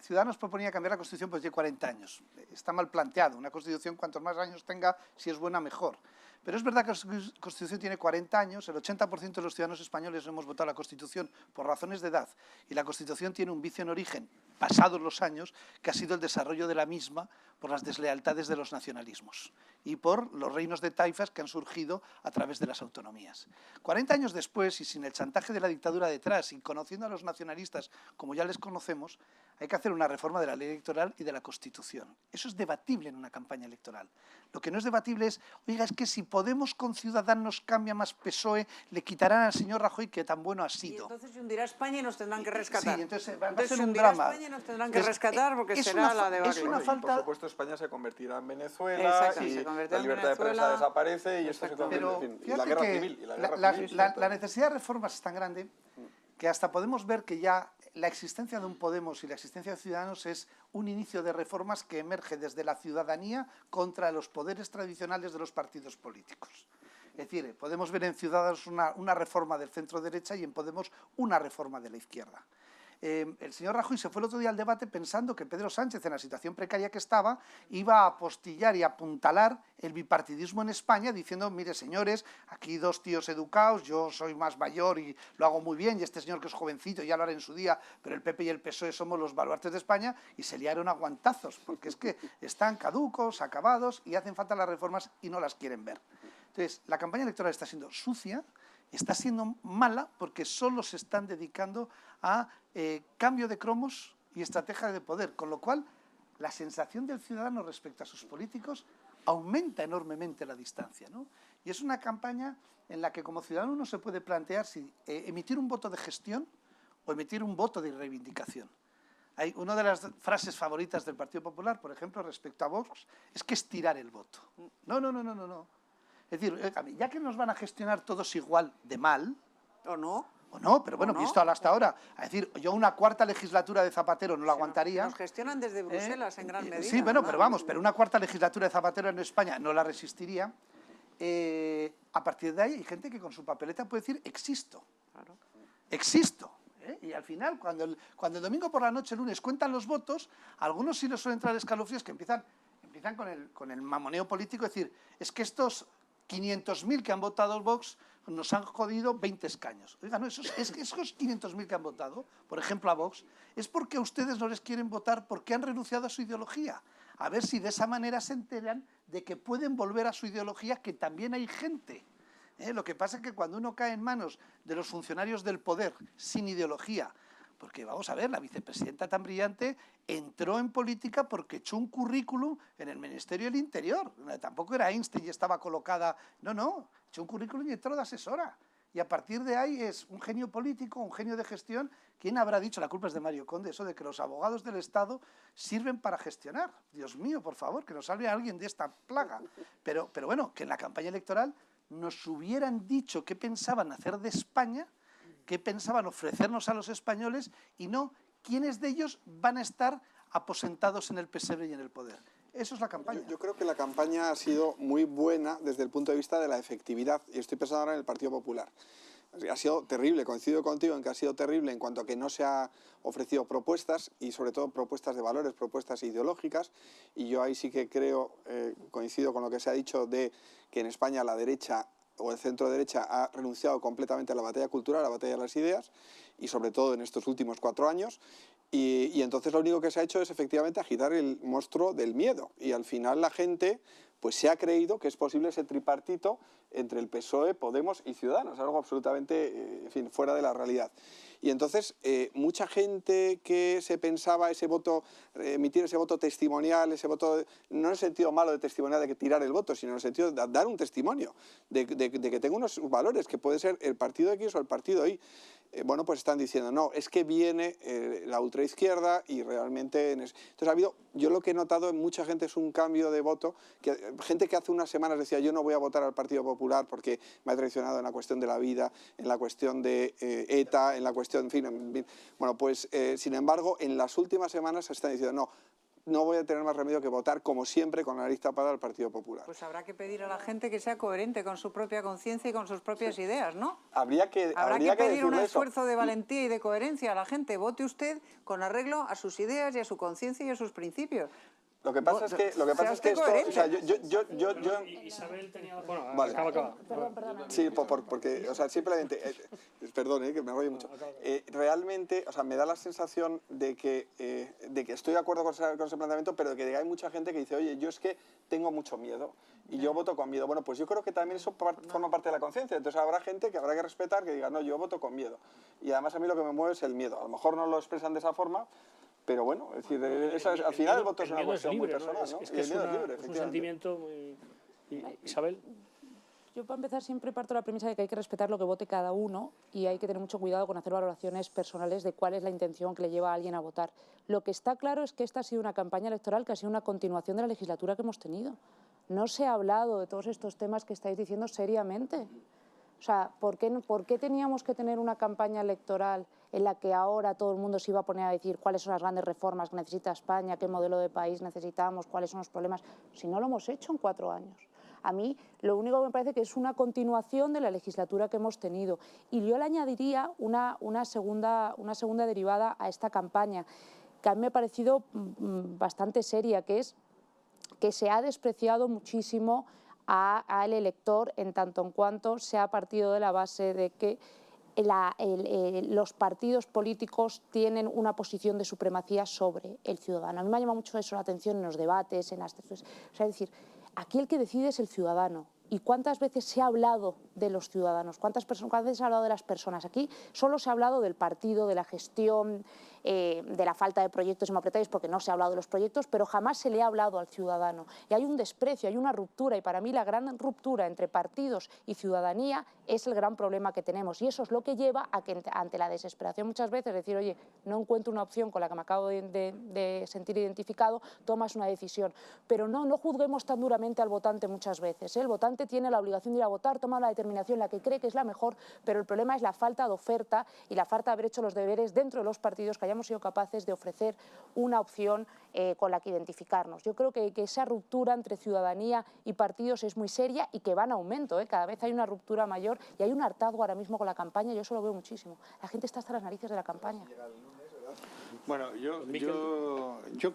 Ciudadanos proponía cambiar la Constitución pues de 40 años. Está mal planteado. Una Constitución, cuantos más años tenga, si es buena, mejor. Pero es verdad que la Constitución tiene 40 años, el 80% de los ciudadanos españoles hemos votado la Constitución por razones de edad, y la Constitución tiene un vicio en origen, pasados los años, que ha sido el desarrollo de la misma por las deslealtades de los nacionalismos y por los reinos de taifas que han surgido a través de las autonomías. 40 años después, y sin el chantaje de la dictadura detrás, y conociendo a los nacionalistas como ya les conocemos, hay que hacer una reforma de la ley electoral y de la Constitución. Eso es debatible en una campaña electoral. Lo que no es debatible es, oiga, es que si Podemos con Ciudadanos cambia más PSOE, le quitarán al señor Rajoy que tan bueno ha sido. Y entonces se hundirá España y nos tendrán que rescatar. Sí, entonces va a ser se un hundirá drama. España y nos tendrán que rescatar porque será la debacle. Es una falta... Por supuesto, España se convertirá en Venezuela Exacto, y se convertirá la en libertad de prensa Venezuela. desaparece y esto se convierte en la guerra civil. La necesidad de reformas es tan grande que hasta podemos ver que ya la existencia de un Podemos y la existencia de Ciudadanos es un inicio de reformas que emerge desde la ciudadanía contra los poderes tradicionales de los partidos políticos. Es decir, podemos ver en Ciudadanos una reforma del centro-derecha y en Podemos una reforma de la izquierda. El señor Rajoy se fue el otro día al debate pensando que Pedro Sánchez, en la situación precaria que estaba, iba a apostillar y apuntalar el bipartidismo en España, diciendo, mire señores, aquí dos tíos educados, yo soy más mayor y lo hago muy bien, y este señor que es jovencito ya lo hará en su día, pero el PP y el PSOE somos los baluartes de España, y se liaron a guantazos, porque es que están caducos, acabados, y hacen falta las reformas y no las quieren ver. Entonces, la campaña electoral está siendo sucia, está siendo mala porque solo se están dedicando a cambio de cromos y estrategia de poder, con lo cual la sensación del ciudadano respecto a sus políticos aumenta enormemente la distancia, ¿no? Y es una campaña en la que como ciudadano uno se puede plantear si emitir un voto de gestión o emitir un voto de reivindicación. Hay una de las frases favoritas del Partido Popular, por ejemplo, respecto a Vox, es que es tirar el voto. No. Es decir, ya que nos van a gestionar todos igual de mal, ¿O no? o no, pero bueno, ¿O no? visto hasta ahora, es decir, yo una cuarta legislatura de Zapatero no la aguantaría. Nos gestionan desde Bruselas en gran medida. Sí, bueno, ¿no? pero vamos, pero una cuarta legislatura de Zapatero en España no la resistiría. A partir de ahí hay gente que con su papeleta puede decir existo. Claro. Existo. Y al final, cuando el domingo por la noche, el lunes, cuentan los votos, a algunos sí les suelen entrar escalofríos que empiezan con el mamoneo político, es decir, es que estos 500.000 que han votado Vox nos han jodido 20 escaños. Oiga, no, es que esos 500.000 que han votado, por ejemplo a Vox, es porque a ustedes no les quieren votar porque han renunciado a su ideología. A ver si de esa manera se enteran de que pueden volver a su ideología, que también hay gente. Lo que pasa es que cuando uno cae en manos de los funcionarios del poder sin ideología, porque vamos a ver, la vicepresidenta tan brillante entró en política porque echó un currículum en el Ministerio del Interior. Tampoco era Einstein y estaba colocada, no, echó un currículum y entró de asesora. Y a partir de ahí es un genio político, un genio de gestión. ¿Quién habrá dicho, la culpa es de Mario Conde, eso de que los abogados del Estado sirven para gestionar? Dios mío, por favor, que nos salve alguien de esta plaga. Pero bueno, que en la campaña electoral nos hubieran dicho qué pensaban hacer de España, qué pensaban ofrecernos a los españoles y no quiénes de ellos van a estar aposentados en el pesebre y en el poder. Eso es la campaña. Yo creo que la campaña ha sido muy buena desde el punto de vista de la efectividad, y estoy pensando ahora en el Partido Popular. Ha sido terrible, coincido contigo en que ha sido terrible en cuanto a que no se ha ofrecido propuestas y sobre todo propuestas de valores, propuestas ideológicas, y yo ahí sí que creo, coincido con lo que se ha dicho de que en España la derecha o el centro derecha ha renunciado completamente a la batalla cultural, a la batalla de las ideas, y sobre todo en estos últimos 4 años, y entonces lo único que se ha hecho es efectivamente agitar el monstruo del miedo, y al final la gente pues se ha creído que es posible ese tripartito entre el PSOE, Podemos y Ciudadanos, algo absolutamente en fin, fuera de la realidad. Y entonces mucha gente que se pensaba ese voto, emitir ese voto testimonial, ese voto, no en el sentido malo de testimonial de que tirar el voto, sino en el sentido de dar un testimonio, de que tenga unos valores, que puede ser el partido X o el partido Y. Bueno, pues están diciendo, no, es que viene la ultraizquierda y realmente... Entonces ha habido, yo lo que he notado en mucha gente es un cambio de voto, gente que hace unas semanas decía yo no voy a votar al Partido Popular porque me ha traicionado en la cuestión de la vida, en la cuestión de ETA, en la cuestión, en fin. Bueno, pues sin embargo, en las últimas semanas se están diciendo no voy a tener más remedio que votar, como siempre, con la nariz tapada al Partido Popular. Pues habrá que pedir a la gente que sea coherente con su propia conciencia y con sus propias ideas, ¿no? Habrá que pedir un decirle esfuerzo eso. de valentía y de coherencia a la gente. Vote usted con arreglo a sus ideas y a su conciencia y a sus principios. Lo que pasa es que esto, o sea, yo Isabel tenía... Bueno, vale. acaba. Perdón. Sí, porque, o sea, simplemente, perdón, que me rollo mucho. Realmente, o sea, me da la sensación de que estoy de acuerdo con ese planteamiento, pero de que hay mucha gente que dice, oye, yo es que tengo mucho miedo y yo voto con miedo. Bueno, pues yo creo que también eso forma parte de la conciencia. Entonces habrá gente que habrá que respetar, que diga, no, yo voto con miedo. Y además a mí lo que me mueve es el miedo. A lo mejor no lo expresan de esa forma, pero bueno, es decir, al final el voto es una cuestión muy personal, ¿no? Es que es un sentimiento muy... Isabel. Yo para empezar siempre parto de la premisa de que hay que respetar lo que vote cada uno y hay que tener mucho cuidado con hacer valoraciones personales de cuál es la intención que le lleva a alguien a votar. Lo que está claro es que esta ha sido una campaña electoral que ha sido una continuación de la legislatura que hemos tenido. No se ha hablado de todos estos temas que estáis diciendo seriamente. O sea, ¿por qué teníamos que tener una campaña electoral en la que ahora todo el mundo se iba a poner a decir cuáles son las grandes reformas que necesita España, qué modelo de país necesitamos, cuáles son los problemas, si no lo hemos hecho en 4 años? A mí lo único que me parece que es una continuación de la legislatura que hemos tenido. Y yo le añadiría una segunda derivada a esta campaña, que a mí me ha parecido bastante seria, que es que se ha despreciado muchísimo al elector en tanto en cuanto se ha partido de la base de que los partidos políticos tienen una posición de supremacía sobre el ciudadano. A mí me ha llamado mucho eso la atención en los debates, es decir, aquí el que decide es el ciudadano. ¿Y cuántas veces se ha hablado de los ciudadanos? ¿Cuántas veces se ha hablado de las personas? Aquí solo se ha hablado del partido, de la gestión, de la falta de proyectos inmobiliarios, porque no se ha hablado de los proyectos, pero jamás se le ha hablado al ciudadano. Y hay un desprecio, hay una ruptura, y para mí la gran ruptura entre partidos y ciudadanía es el gran problema que tenemos. Y eso es lo que lleva a que ante la desesperación muchas veces decir, oye, no encuentro una opción con la que me acabo de sentir identificado, tomas una decisión. Pero no juzguemos tan duramente al votante muchas veces, ¿eh? El votante tiene la obligación de ir a votar, toma la determinación, la que cree que es la mejor, pero el problema es la falta de oferta y la falta de haber hecho los deberes dentro de los partidos, que hayamos sido capaces de ofrecer una opción con la que identificarnos. Yo creo que esa ruptura entre ciudadanía y partidos es muy seria y que va en aumento, ¿eh? Cada vez hay una ruptura mayor y hay un hartazgo ahora mismo con la campaña, yo eso lo veo muchísimo. La gente está hasta las narices de la campaña. Bueno, yo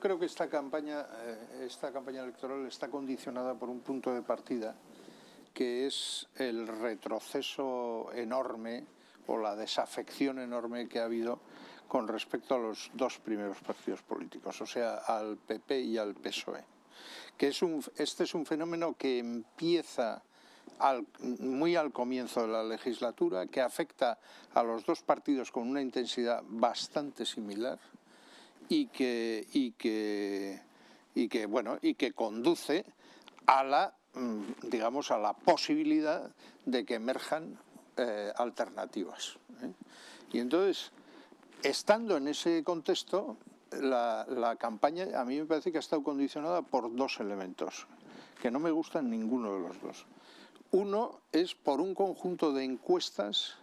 creo que esta campaña electoral está condicionada por un punto de partida, que es el retroceso enorme o la desafección enorme que ha habido con respecto a los dos primeros partidos políticos, o sea, al PP y al PSOE. Este es un fenómeno que empieza muy al comienzo de la legislatura, que afecta a los dos partidos con una intensidad bastante similar y que conduce a la, digamos, a la posibilidad de que emerjan alternativas, ¿eh? Y entonces, estando en ese contexto, la campaña a mí me parece que ha estado condicionada por dos elementos que no me gustan ninguno de los dos. Uno es por un conjunto de encuestas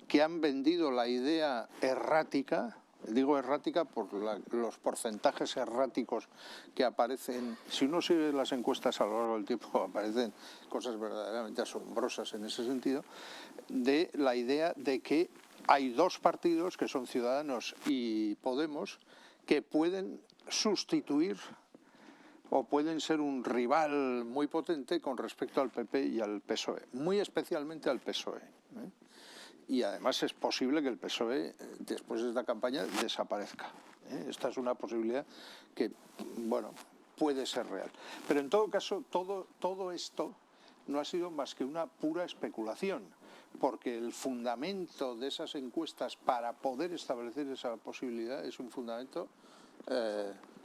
que han vendido la idea errática, digo errática por los porcentajes erráticos que aparecen. Si uno sigue las encuestas a lo largo del tiempo, aparecen cosas verdaderamente asombrosas en ese sentido, de la idea de que hay dos partidos, que son Ciudadanos y Podemos, que pueden sustituir o pueden ser un rival muy potente con respecto al PP y al PSOE, muy especialmente al PSOE, ¿eh? Y además es posible que el PSOE, después de esta campaña, desaparezca, ¿eh? Esta es una posibilidad que, bueno, puede ser real. Pero en todo caso, todo esto no ha sido más que una pura especulación, porque el fundamento de esas encuestas para poder establecer esa posibilidad es un fundamento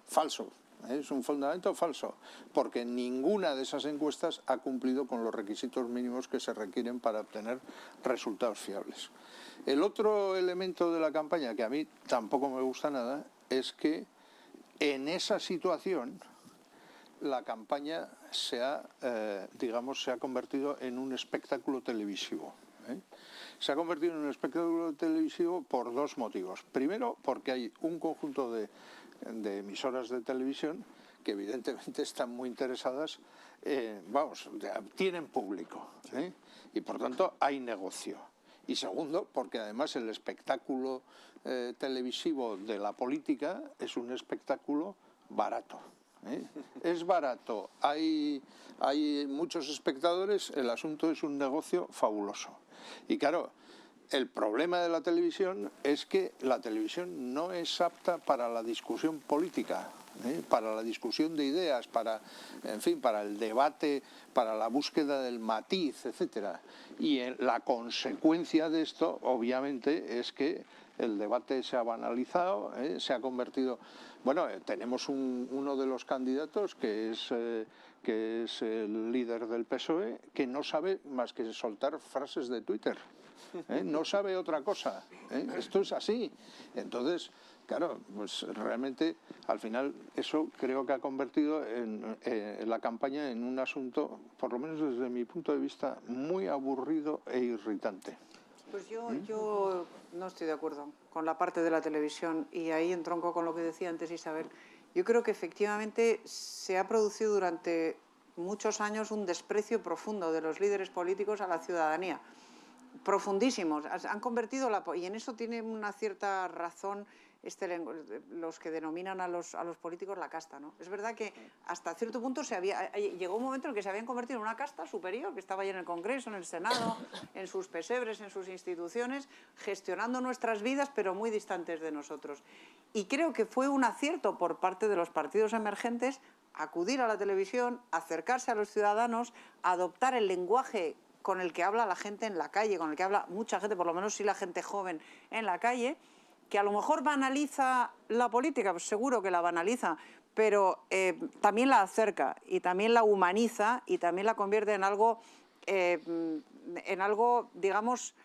falso. Es un fundamento falso, porque ninguna de esas encuestas ha cumplido con los requisitos mínimos que se requieren para obtener resultados fiables. El otro elemento de la campaña, que a mí tampoco me gusta nada, es que en esa situación la campaña se ha convertido en un espectáculo televisivo, ¿eh? Se ha convertido en un espectáculo televisivo por dos motivos. Primero, porque hay un conjunto de emisoras de televisión que evidentemente están muy interesadas, tienen público, ¿eh? Y por tanto hay negocio. Y segundo, porque además el espectáculo televisivo de la política es un espectáculo barato, ¿eh? Es barato, hay muchos espectadores, el asunto es un negocio fabuloso. Y claro, el problema de la televisión es que la televisión no es apta para la discusión política, ¿eh? Para la discusión de ideas, para el debate, para la búsqueda del matiz, etcétera. Y la consecuencia de esto, obviamente, es que el debate se ha banalizado, ¿eh? Se ha convertido... Bueno, tenemos uno de los candidatos que es el líder del PSOE, que no sabe más que soltar frases de Twitter, ¿eh? No sabe otra cosa, ¿eh? Esto es así. Entonces, claro, pues realmente al final eso creo que ha convertido la campaña en un asunto, por lo menos desde mi punto de vista, muy aburrido e irritante. Pues yo no estoy de acuerdo con la parte de la televisión, y ahí entronco con lo que decía antes Isabel. Yo creo que efectivamente se ha producido durante muchos años un desprecio profundo de los líderes políticos a la ciudadanía. Profundísimos, han convertido y en eso tiene una cierta razón los que denominan a los políticos la casta, ¿no? Es verdad que hasta cierto punto llegó un momento en el que se habían convertido en una casta superior, que estaba ya en el Congreso, en el Senado, en sus pesebres, en sus instituciones, gestionando nuestras vidas, pero muy distantes de nosotros. Y creo que fue un acierto por parte de los partidos emergentes acudir a la televisión, acercarse a los ciudadanos, adoptar el lenguaje con el que habla la gente en la calle, con el que habla mucha gente, por lo menos sí la gente joven en la calle, que a lo mejor banaliza la política, pues seguro que la banaliza, pero también la acerca y también la humaniza y también la convierte en algo, digamos,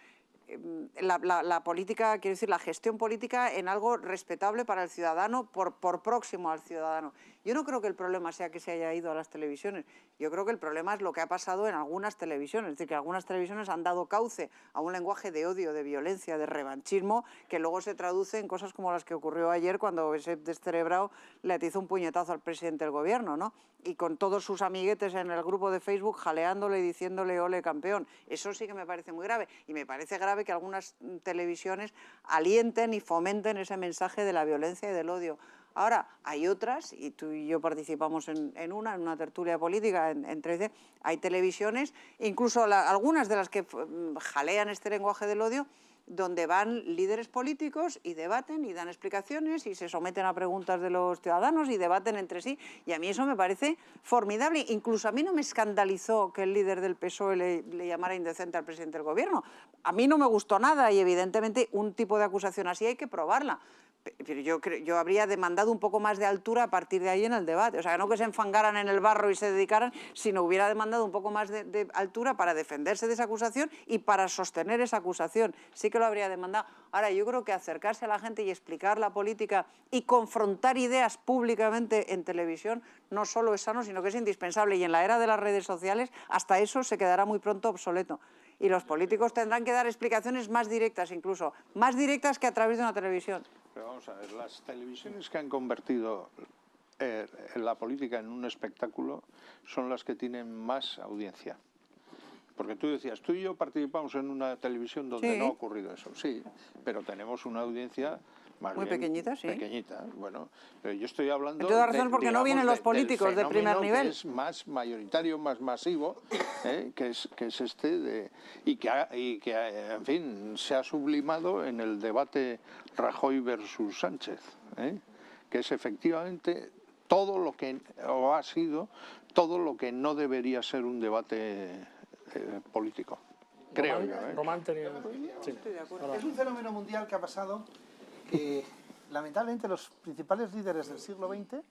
la política, quiero decir, la gestión política en algo respetable para el ciudadano, por próximo al ciudadano. Yo no creo que el problema sea que se haya ido a las televisiones. Yo creo que el problema es lo que ha pasado en algunas televisiones. Es decir, que algunas televisiones han dado cauce a un lenguaje de odio, de violencia, de revanchismo, que luego se traduce en cosas como las que ocurrió ayer cuando ese descerebrado le atizó un puñetazo al presidente del gobierno, ¿no? Y con todos sus amiguetes en el grupo de Facebook jaleándole y diciéndole ole campeón. Eso sí que me parece muy grave. Y me parece grave que algunas televisiones alienten y fomenten ese mensaje de la violencia y del odio. Ahora, hay otras, y tú y yo participamos en una tertulia política en 13, hay televisiones, incluso algunas de las que jalean este lenguaje del odio, donde van líderes políticos y debaten y dan explicaciones y se someten a preguntas de los ciudadanos y debaten entre sí. Y a mí eso me parece formidable. Incluso a mí no me escandalizó que el líder del PSOE le llamara indecente al presidente del gobierno. A mí no me gustó nada y evidentemente un tipo de acusación así hay que probarla. Pero yo habría demandado un poco más de altura a partir de ahí en el debate. O sea, no que se enfangaran en el barro y se dedicaran, sino hubiera demandado un poco más de altura para defenderse de esa acusación y para sostener esa acusación. Sí que lo habría demandado. Ahora, yo creo que acercarse a la gente y explicar la política y confrontar ideas públicamente en televisión no solo es sano, sino que es indispensable. Y en la era de las redes sociales, hasta eso se quedará muy pronto obsoleto. Y los políticos tendrán que dar explicaciones más directas, incluso más directas que a través de una televisión. Pero vamos a ver, las televisiones que han convertido la política en un espectáculo son las que tienen más audiencia. Porque tú decías, tú y yo participamos en una televisión donde no ha ocurrido eso. Sí, pero tenemos una audiencia más muy bien pequeñita, sí. Pequeñita, bueno. Pero yo estoy hablando de todas razones porque no vienen los políticos de primer nivel. Que es más mayoritario, más masivo, que es este, y que, en fin, se ha sublimado en el debate Rajoy versus Sánchez, que es efectivamente todo lo que, o ha sido, todo lo que no debería ser un debate político. Creo yo. Román tenía... Sí. Es un fenómeno mundial que ha pasado que, lamentablemente, los principales líderes del siglo XX,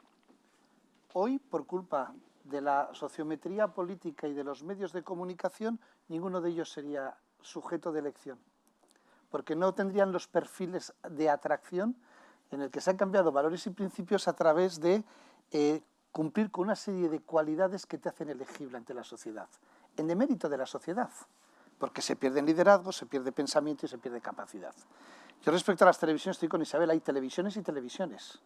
hoy, por culpa de la sociometría política y de los medios de comunicación, ninguno de ellos sería sujeto de elección, porque no tendrían los perfiles de atracción en el que se han cambiado valores y principios a través de cumplir con una serie de cualidades que te hacen elegible ante la sociedad, en demérito de la sociedad, porque se pierde liderazgo, se pierde pensamiento y se pierde capacidad. Yo respecto a las televisiones estoy con Isabel, hay televisiones y televisiones,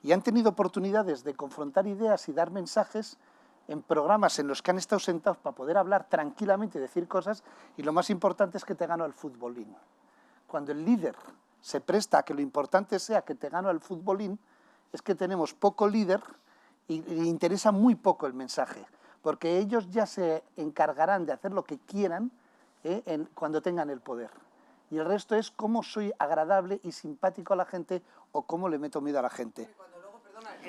y han tenido oportunidades de confrontar ideas y dar mensajes en programas en los que han estado sentados para poder hablar tranquilamente y decir cosas, y lo más importante es que te gano al futbolín. Cuando el líder se presta a que lo importante sea que te gano al futbolín, es que tenemos poco líder y le interesa muy poco el mensaje, porque ellos ya se encargarán de hacer lo que quieran cuando tengan el poder. Y el resto es cómo soy agradable y simpático a la gente o cómo le meto miedo a la gente.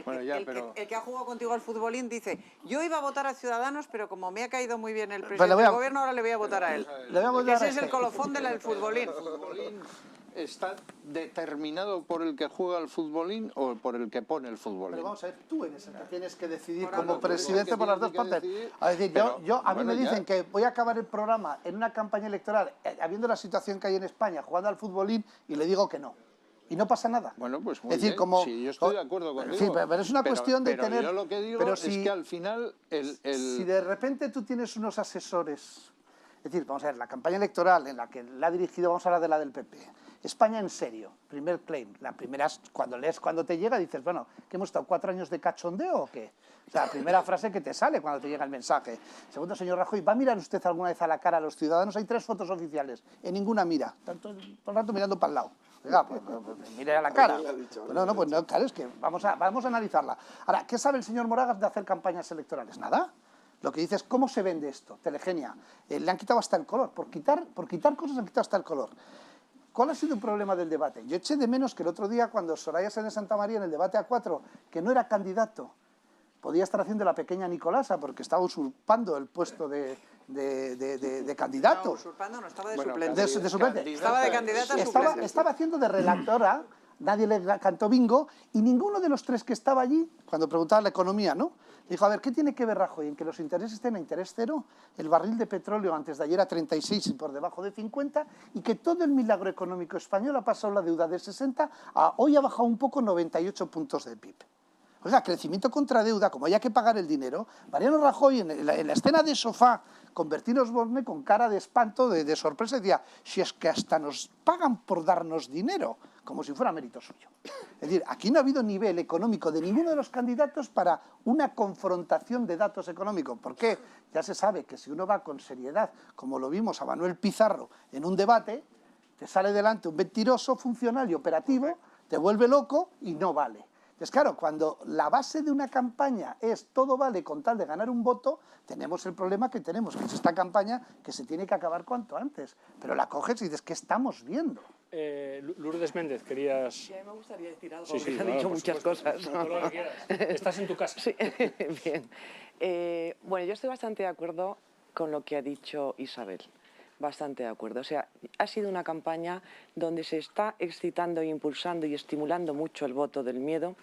El que ha jugado contigo al futbolín dice, yo iba a votar a Ciudadanos, pero como me ha caído muy bien el presidente del gobierno, ahora le voy a votar a él. Ese es el colofón del futbolín. ¿Está determinado por el que juega al futbolín o por el que pone el futbolín? Pero vamos a ver, tú eres el que tienes que decidir como presidente por las dos partes. A decir, a mí me dicen que voy a acabar el programa en una campaña electoral, habiendo la situación que hay en España, jugando al futbolín, y le digo que no. Y no pasa nada. Bueno, pues muy bien. Sí, yo estoy de acuerdo contigo. Sí, pero es una cuestión de tener... Yo lo que digo es que al final... Si de repente tú tienes unos asesores... Es decir, vamos a ver, la campaña electoral en la que la ha dirigido, vamos a hablar de la del PP. España en serio, primer claim. La primera, cuando te llega, dices, bueno, ¿que hemos estado 4 años de cachondeo o qué? O sea, la primera frase que te sale cuando te llega el mensaje. Segundo, señor Rajoy, ¿va a mirar usted alguna vez a la cara a los ciudadanos? Hay 3 fotos oficiales, en ninguna mira. Todo el rato mirando para el lado. Oiga, pues mire a la cara. Pues no, claro, es que vamos a analizarla. Ahora, ¿qué sabe el señor Moragas de hacer campañas electorales? Nada. Lo que dice es, ¿cómo se vende esto? Telegenia. Le han quitado hasta el color. Por quitar cosas le han quitado hasta el color. ¿Cuál ha sido un problema del debate? Yo eché de menos que el otro día, cuando Soraya Sáenz de Santamaría en el debate A4, que no era candidato, podía estar haciendo la pequeña Nicolasa, porque estaba usurpando el puesto de de candidato. No, usurpando no, estaba de Bueno, suplente. De suplente. Estaba de candidata a suplente. Estaba haciendo de relatora, nadie le cantó bingo, y ninguno de los tres que estaba allí, cuando preguntaba la economía, ¿no? Dijo, a ver, ¿qué tiene que ver Rajoy en que los intereses estén a interés cero? El barril de petróleo antes de ayer a 36 y por debajo de 50, y que todo el milagro económico español ha pasado la deuda de 60 a hoy ha bajado un poco 98 puntos de PIB. O sea, crecimiento contra deuda, como haya que pagar el dinero. Mariano Rajoy, en la escena de sofá, con Bertín Osborne, con cara de espanto, de sorpresa, decía, si es que hasta nos pagan por darnos dinero, como si fuera mérito suyo. Es decir, aquí no ha habido nivel económico de ninguno de los candidatos para una confrontación de datos económicos. ¿Por qué? Ya se sabe que si uno va con seriedad, como lo vimos a Manuel Pizarro en un debate, te sale delante un mentiroso funcional y operativo, te vuelve loco y no vale. Entonces, claro, cuando la base de una campaña es todo vale con tal de ganar un voto, tenemos el problema que tenemos, que es esta campaña que se tiene que acabar cuanto antes. Pero la coges y dices, ¿qué estamos viendo? Lourdes Méndez, querías... Sí, a mí me gustaría decir algo, Sí, sí, que se han claro, dicho por muchas supuesto, cosas. todo lo que quieras. Estás en tu casa. Sí, bien. Bueno, yo estoy bastante de acuerdo con lo que ha dicho Isabel. Bastante de acuerdo. O sea, ha sido una campaña donde se está excitando, impulsando y estimulando mucho el voto del miedo,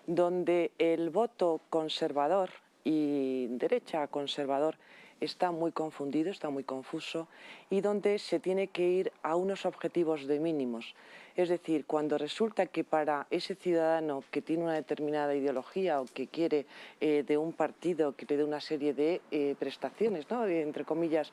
donde el voto conservador y derecha conservador está muy confundido, está muy confuso, y donde se tiene que ir a unos objetivos de mínimos. Es decir, cuando resulta que para ese ciudadano que tiene una determinada ideología o que quiere de un partido que le dé una serie de prestaciones, ¿no? Entre comillas,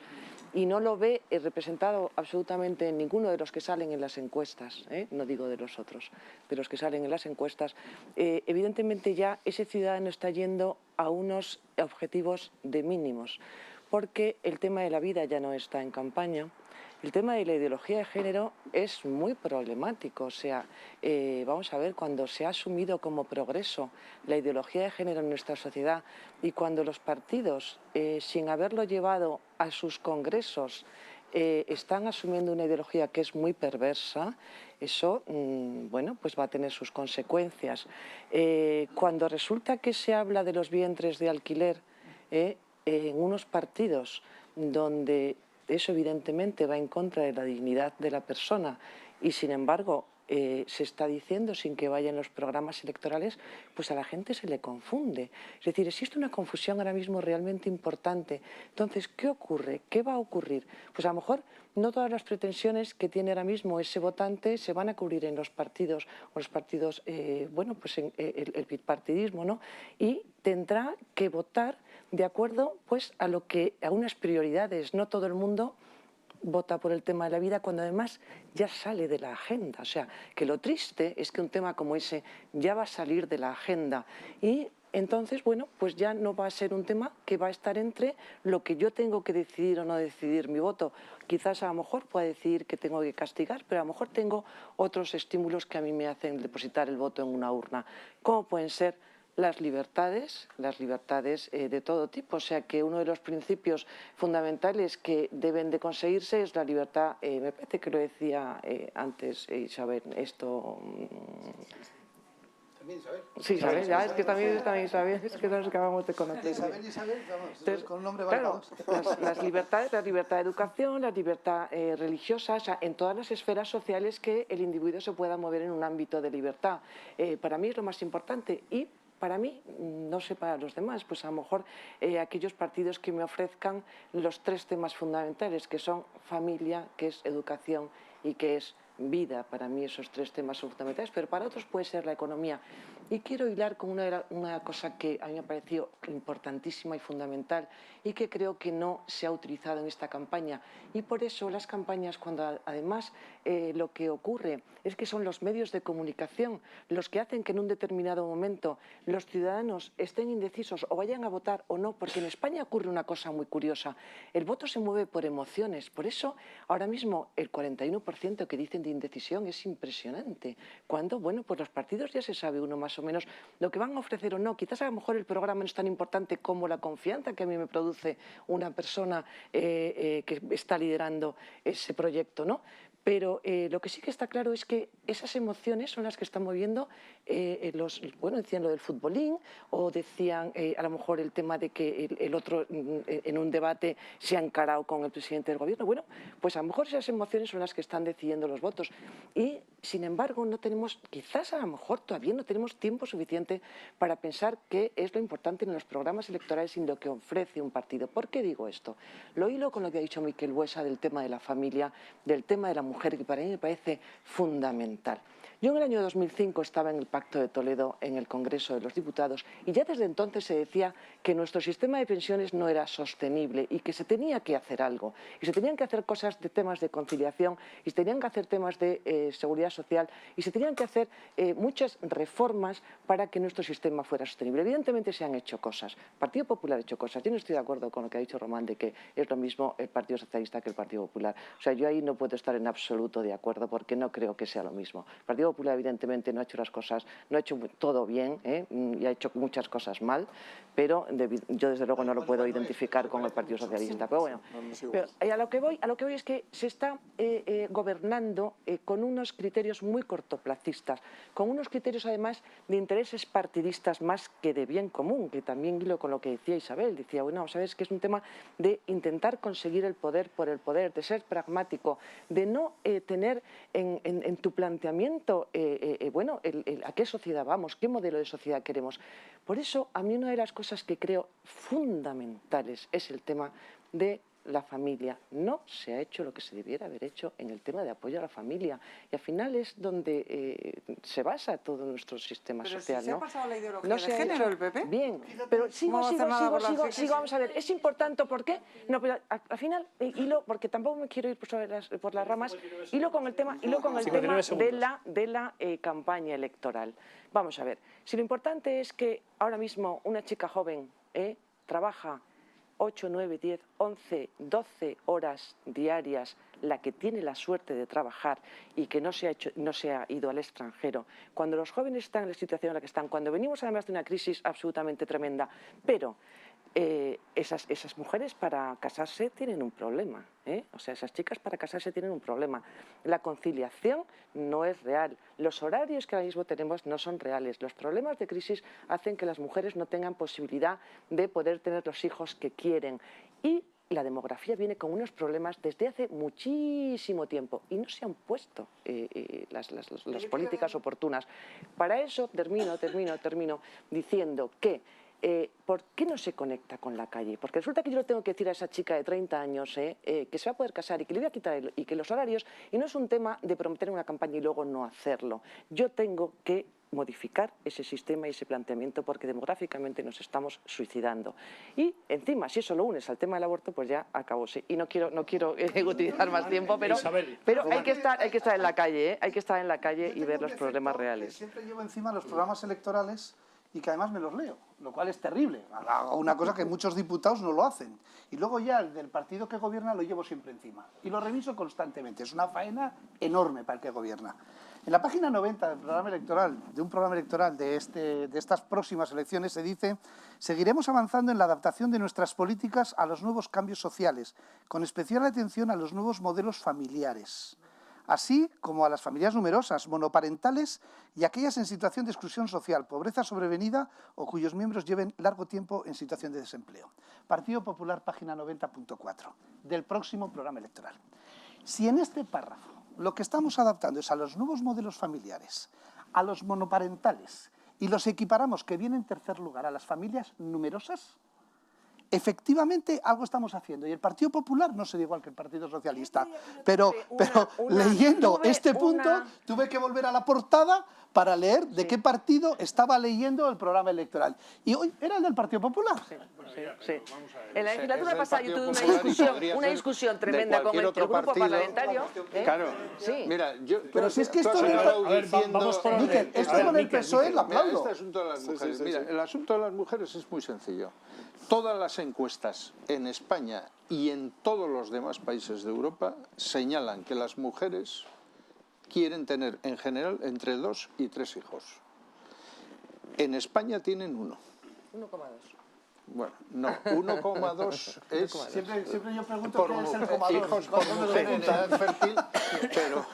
y no lo ve representado absolutamente en ninguno de los que salen en las encuestas, no digo de los otros, de los que salen en las encuestas, evidentemente ya ese ciudadano está yendo a unos objetivos de mínimos, porque el tema de la vida ya no está en campaña. El tema de la ideología de género es muy problemático, o sea, vamos a ver, cuando se ha asumido como progreso la ideología de género en nuestra sociedad y cuando los partidos, sin haberlo llevado a sus congresos, están asumiendo una ideología que es muy perversa, eso, bueno, pues va a tener sus consecuencias. Cuando resulta que se habla de los vientres de alquiler en unos partidos donde eso evidentemente va en contra de la dignidad de la persona y sin embargo se está diciendo sin que vaya en los programas electorales, pues a la gente se le confunde. Es decir, existe una confusión ahora mismo realmente importante. Entonces, ¿qué ocurre? ¿Qué va a ocurrir? Pues a lo mejor no todas las pretensiones que tiene ahora mismo ese votante se van a cubrir en los partidos, o los partidos, bueno, pues en el bipartidismo, ¿no? Y tendrá que votar de acuerdo pues a unas prioridades. No todo el mundo vota por el tema de la vida cuando además ya sale de la agenda. O sea, que lo triste es que un tema como ese ya va a salir de la agenda y entonces, bueno, pues ya no va a ser un tema que va a estar entre lo que yo tengo que decidir o no decidir mi voto. Quizás a lo mejor pueda decidir que tengo que castigar, pero a lo mejor tengo otros estímulos que a mí me hacen depositar el voto en una urna, como pueden ser las libertades de todo tipo. O sea que uno de los principios fundamentales que deben de conseguirse es la libertad, me parece que lo decía antes Isabel, esto... También Isabel. Sí, Isabel, ya, es que también Isabel, es que nos acabamos de conocer. De Isabel, vamos, Entonces, con un nombre claro, marcado. las libertades, la libertad de educación, la libertad religiosa, o sea, en todas las esferas sociales que el individuo se pueda mover en un ámbito de libertad. Para mí es lo más importante y para mí, no sé para los demás, pues a lo mejor aquellos partidos que me ofrezcan los tres temas fundamentales, que son familia, que es educación y que es vida. Para mí esos tres temas son fundamentales, pero para otros puede ser la economía. Y quiero hilar con una cosa que a mí me ha parecido importantísima y fundamental y que creo que no se ha utilizado en esta campaña. Y por eso las campañas, cuando además lo que ocurre es que son los medios de comunicación los que hacen que en un determinado momento los ciudadanos estén indecisos o vayan a votar o no, porque en España ocurre una cosa muy curiosa. El voto se mueve por emociones. Por eso ahora mismo el 41% que dicen de indecisión es impresionante. Cuando, bueno, pues los partidos ya se sabe uno más o menos lo que van a ofrecer o no. Quizás a lo mejor el programa no es tan importante como la confianza que a mí me produce una persona que está liderando ese proyecto, ¿no? Pero lo que sí que está claro es que esas emociones son las que están moviendo bueno, decían lo del futbolín, o decían a lo mejor el tema de que el otro en un debate se ha encarado con el presidente del gobierno. Bueno, pues a lo mejor esas emociones son las que están decidiendo los votos. Y sin embargo no tenemos, quizás a lo mejor todavía no tenemos tiempo suficiente para pensar qué es lo importante en los programas electorales y en lo que ofrece un partido. ¿Por qué digo esto? Lo hilo con lo que ha dicho Miquel Buesa del tema de la familia, del tema de la mujer, que para mí me parece fundamental. Yo en el año 2005 estaba en el Pacto de Toledo en el Congreso de los Diputados y ya desde entonces se decía que nuestro sistema de pensiones no era sostenible y que se tenía que hacer algo. Y se tenían que hacer cosas de temas de conciliación y se tenían que hacer temas de seguridad social y se tenían que hacer muchas reformas para que nuestro sistema fuera sostenible. Evidentemente se han hecho cosas. El Partido Popular ha hecho cosas. Yo no estoy de acuerdo con lo que ha dicho Román de que es lo mismo el Partido Socialista que el Partido Popular. O sea, yo ahí no puedo estar en absoluto de acuerdo porque no creo que sea lo mismo. El Partido Popular evidentemente no ha hecho las cosas, no ha hecho todo bien y ha hecho muchas cosas mal, pero yo desde luego no lo puedo identificar con el Partido Socialista. Pero bueno, pero a lo que voy es que se está gobernando con unos criterios muy cortoplacistas, con unos criterios además de intereses partidistas más que de bien común, que también hilo con lo que decía Isabel, decía, bueno, sabes que es un tema de intentar conseguir el poder por el poder, de ser pragmático, de no tener en tu planteamiento bueno, a qué sociedad vamos, qué modelo de sociedad queremos. Por eso, a mí una de las cosas que creo fundamentales es el tema de la familia. No se ha hecho lo que se debiera haber hecho en el tema de apoyo a la familia. Y al final es donde se basa todo nuestro sistema social. Si se ¿no? ha pasado la ideología No de se ha género hecho el PP. bien, pero sigo, vamos a ver, es importante, ¿por qué? No, pero al final, hilo, porque tampoco me quiero ir por las ramas, hilo con el tema de la campaña electoral. Vamos a ver, si lo importante es que ahora mismo una chica joven trabaja 8, 9, 10, 11, 12 horas diarias, la que tiene la suerte de trabajar y que no se ha ido al extranjero, cuando los jóvenes están en la situación en la que están, cuando venimos además de una crisis absolutamente tremenda, pero esas mujeres para casarse tienen un problema, o sea, esas chicas para casarse tienen un problema. La conciliación no es real, los horarios que ahora mismo tenemos no son reales, los problemas de crisis hacen que las mujeres no tengan posibilidad de poder tener los hijos que quieren y la demografía viene con unos problemas desde hace muchísimo tiempo y no se han puesto las políticas oportunas. Para eso termino diciendo que ¿por qué no se conecta con la calle? Porque resulta que yo le tengo que decir a esa chica de 30 años que se va a poder casar y que le voy a quitar y que los horarios, y no es un tema de prometer una campaña y luego no hacerlo. Yo tengo que modificar ese sistema y ese planteamiento porque demográficamente nos estamos suicidando. Y encima, si eso lo unes al tema del aborto, pues ya acabóse. Y no quiero utilizar más tiempo, pero hay que estar en la calle, hay que estar en la calle y ver los problemas reales. Siempre llevo encima los programas electorales y que además me los leo, lo cual es terrible. Una cosa que muchos diputados no lo hacen. Y luego ya el del partido que gobierna lo llevo siempre encima. Y lo reviso constantemente. Es una faena enorme para el que gobierna. En la página 90 del programa electoral, de un programa electoral de estas próximas elecciones, se dice: seguiremos avanzando en la adaptación de nuestras políticas a los nuevos cambios sociales, con especial atención a los nuevos modelos familiares, así como a las familias numerosas, monoparentales y aquellas en situación de exclusión social, pobreza sobrevenida o cuyos miembros lleven largo tiempo en situación de desempleo. Partido Popular, página 90.4, del próximo programa electoral. Si en este párrafo lo que estamos adaptando es a los nuevos modelos familiares, a los monoparentales, y los equiparamos, que viene en tercer lugar, a las familias numerosas, efectivamente algo estamos haciendo. Y el Partido Popular no será igual que el Partido Socialista. Pero leyendo este punto tuve que volver a la portada para leer de qué partido estaba leyendo el programa electoral. Y hoy era el del Partido Popular. Sí. En la legislatura pasada yo tuve una discusión tremenda con el grupo parlamentario. Claro, mira, pero si es que esto con el PSOE lo aplaudo. Este asunto de las mujeres, mira, el asunto de las mujeres es muy sencillo. Todas las encuestas en España y en todos los demás países de Europa señalan que las mujeres quieren tener en general entre 2 y 3 hijos. En España tienen 1. 1,2. Bueno, no, 1,2 es... Siempre yo pregunto por qué es el coma hijos por mujer en edad fértil, pero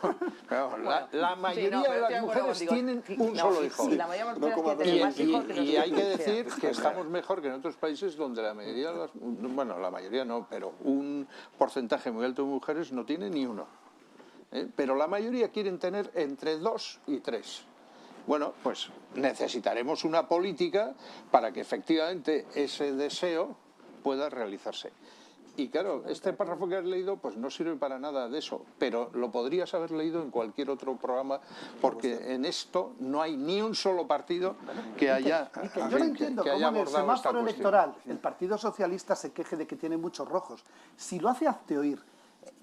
claro, la mayoría de las mujeres tienen un solo hijo. Y la mayoría de las mujeres tienen más hijos que los Y hay que hijos decir que estamos mejor que en otros países donde la mayoría, bueno, la mayoría no, pero un porcentaje muy alto de mujeres no tiene ni uno. Pero la mayoría quieren tener entre 2 y 3. Bueno, pues necesitaremos una política para que efectivamente ese deseo pueda realizarse. Y claro, este párrafo que has leído pues no sirve para nada de eso, pero lo podrías haber leído en cualquier otro programa, porque en esto no hay ni un solo partido que haya, yo no entiendo que cómo haya en el abordado esta semáforo cuestión. electoral el Partido Socialista se queje de que tiene muchos rojos. Si lo hazte oír,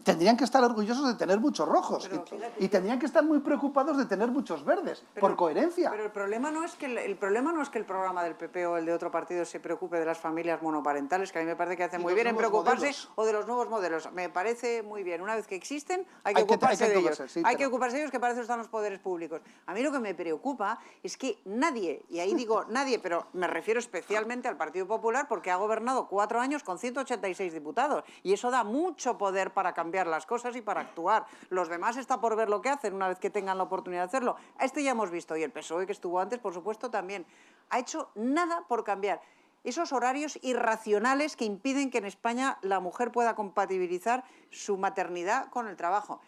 tendrían que estar orgullosos de tener muchos rojos y tendrían que estar muy preocupados de tener muchos verdes, por coherencia. Pero el problema no es que el programa del PP o el de otro partido se preocupe de las familias monoparentales, que a mí me parece que hace muy bien en preocuparse, o de los nuevos modelos. Me parece muy bien. Una vez que existen, hay que ocuparse de ellos. Hay que ocuparse de ellos, que para eso están los poderes públicos. A mí lo que me preocupa es que nadie, y ahí digo nadie, pero me refiero especialmente al Partido Popular, porque ha gobernado 4 años con 186 diputados, y eso da mucho poder para cambiar las cosas y para actuar. Los demás está por ver lo que hacen una vez que tengan la oportunidad de hacerlo. A este ya hemos visto, y el PSOE que estuvo antes, por supuesto, también. Ha hecho nada por cambiar esos horarios irracionales que impiden que en España la mujer pueda compatibilizar su maternidad con el trabajo.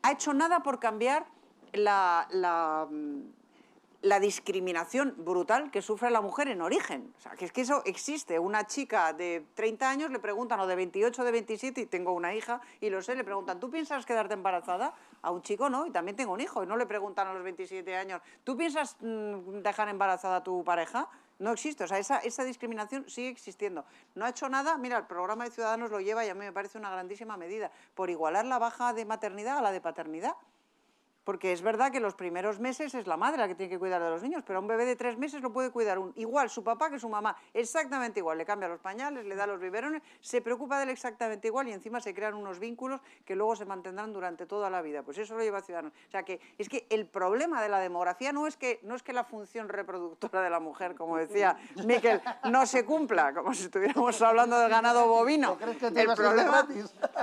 Ha hecho nada por cambiar la discriminación brutal que sufre la mujer en origen. O sea, que es que eso existe. Una chica de 30 años le preguntan, o de 28, de 27, y tengo una hija, y lo sé, le preguntan, ¿tú piensas quedarte embarazada? A un chico no, y también tengo un hijo, y no le preguntan a los 27 años, ¿tú piensas dejar embarazada a tu pareja? No existe, o sea, esa discriminación sigue existiendo. No ha hecho nada, mira, el programa de Ciudadanos lo lleva y a mí me parece una grandísima medida, por igualar la baja de maternidad a la de paternidad. Porque es verdad que los primeros meses es la madre la que tiene que cuidar de los niños, pero a un bebé de 3 meses lo puede cuidar igual su papá que su mamá, exactamente igual. Le cambia los pañales, le da los biberones, se preocupa de él exactamente igual, y encima se crean unos vínculos que luego se mantendrán durante toda la vida. Pues eso lo lleva Ciudadanos. O sea, que es que el problema de la demografía no es que la función reproductora de la mujer, como decía Miquel, no se cumpla, como si estuviéramos hablando del ganado bovino.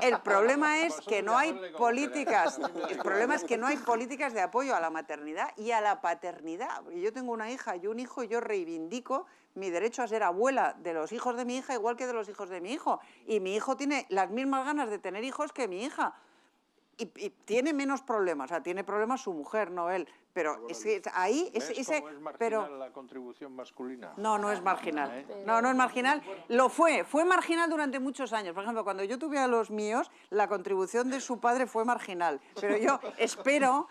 El problema es que no hay políticas. El problema es que no hay políticas de apoyo a la maternidad y a la paternidad. Y yo tengo una hija y un hijo, y yo reivindico mi derecho a ser abuela de los hijos de mi hija igual que de los hijos de mi hijo. Y mi hijo tiene las mismas ganas de tener hijos que mi hija. Y tiene menos problemas, o sea, tiene problemas su mujer, no él. Pero es que ahí... ¿Ves cómo es marginal la contribución masculina? No, no es marginal. No, no es marginal. Lo fue marginal durante muchos años. Por ejemplo, cuando yo tuve a los míos, la contribución de su padre fue marginal. Pero yo espero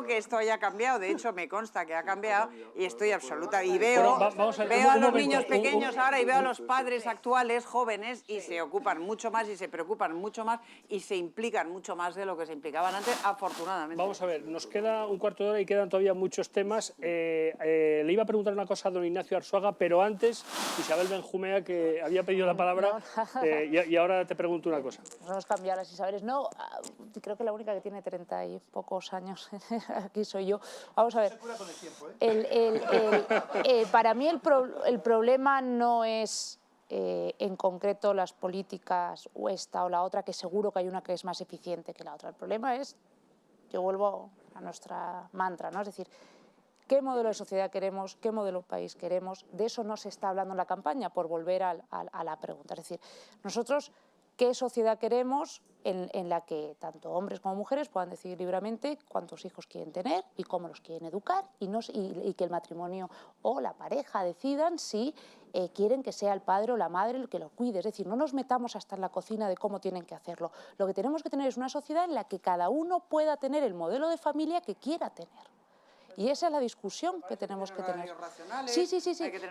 que esto haya cambiado. De hecho, me consta que ha cambiado, y estoy absoluta. Y veo a los niños pequeños ahora, y veo a los padres actuales, jóvenes, y se ocupan mucho más, y se preocupan mucho más, y se implican mucho más de lo que se implicaban antes, afortunadamente. Vamos a ver, nos queda un cuarto de hora y quedan todavía muchos temas. Le iba a preguntar una cosa a don Ignacio Arzuaga, pero antes Isabel Benjumea, que había pedido la palabra, y ahora te pregunto una cosa. No nos cambiar las Isabeles. No, creo que la única que tiene 30 y pocos años aquí soy yo. Vamos a ver. Para mí el problema no es en concreto las políticas o esta o la otra, que seguro que hay una que es más eficiente que la otra. El problema es, yo vuelvo a nuestra mantra, ¿no? Es decir, ¿qué modelo de sociedad queremos? ¿Qué modelo de país queremos? De eso no se está hablando en la campaña, por volver a la pregunta. Es decir, nosotros, ¿qué sociedad queremos en la que tanto hombres como mujeres puedan decidir libremente cuántos hijos quieren tener y cómo los quieren educar, y que el matrimonio o la pareja decidan si quieren que sea el padre o la madre el que lo cuide? Es decir, no nos metamos hasta en la cocina de cómo tienen que hacerlo. Lo que tenemos que tener es una sociedad en la que cada uno pueda tener el modelo de familia que quiera tener. Y esa es la discusión que tenemos que tener. Sí,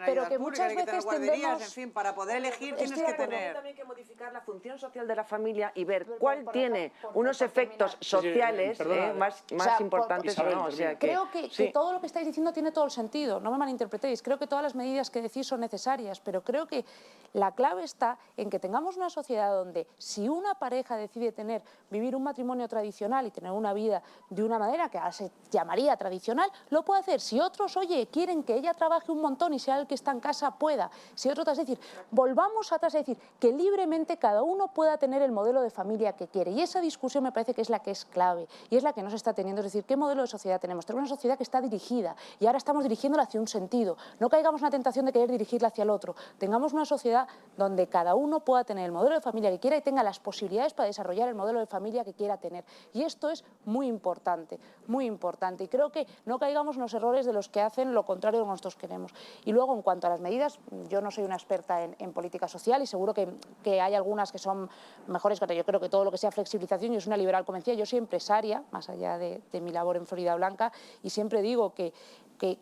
pero que muchas veces tendemos... En fin, para poder elegir tienes que tener... también que modificar la función social de la familia y ver cuál tiene unos efectos sociales más importantes o no. O sea, creo que todo lo que estáis diciendo tiene todo el sentido, no me malinterpretéis. Creo que todas las medidas que decís son necesarias, pero creo que la clave está en que tengamos una sociedad donde, si una pareja decide vivir un matrimonio tradicional y tener una vida de una manera que ahora se llamaría tradicional, lo puede hacer. Si otros, oye, quieren que ella trabaje un montón y sea el que está en casa, pueda. Si otros, es decir, volvamos atrás a decir que libremente cada uno pueda tener el modelo de familia que quiere. Y esa discusión me parece que es la que es clave y es la que no se está teniendo. Es decir, ¿qué modelo de sociedad tenemos? Tenemos una sociedad que está dirigida y ahora estamos dirigiéndola hacia un sentido. No caigamos en la tentación de querer dirigirla hacia el otro. Tengamos una sociedad donde cada uno pueda tener el modelo de familia que quiera y tenga las posibilidades para desarrollar el modelo de familia que quiera tener. Y esto es muy importante, muy importante. Y creo que no caigamos en los errores de los que hacen lo contrario de lo que nosotros queremos. Y luego, en cuanto a las medidas, yo no soy una experta en política social y seguro que hay algunas que son mejores que otras. Yo creo que todo lo que sea flexibilización, yo soy una liberal convencida, yo soy empresaria, más allá de mi labor en Florida Blanca, y siempre digo que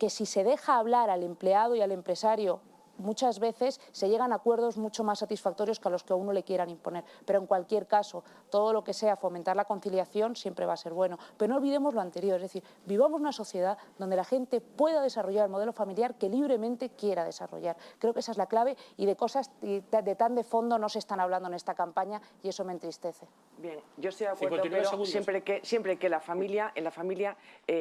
si se deja hablar al empleado y al empresario, muchas veces se llegan a acuerdos mucho más satisfactorios que a los que a uno le quieran imponer. Pero en cualquier caso, todo lo que sea fomentar la conciliación siempre va a ser bueno. Pero no olvidemos lo anterior, es decir, vivamos una sociedad donde la gente pueda desarrollar el modelo familiar que libremente quiera desarrollar. Creo que esa es la clave y de cosas de tan de fondo no se están hablando en esta campaña y eso me entristece. Bien, yo estoy de acuerdo, pero siempre que en la familia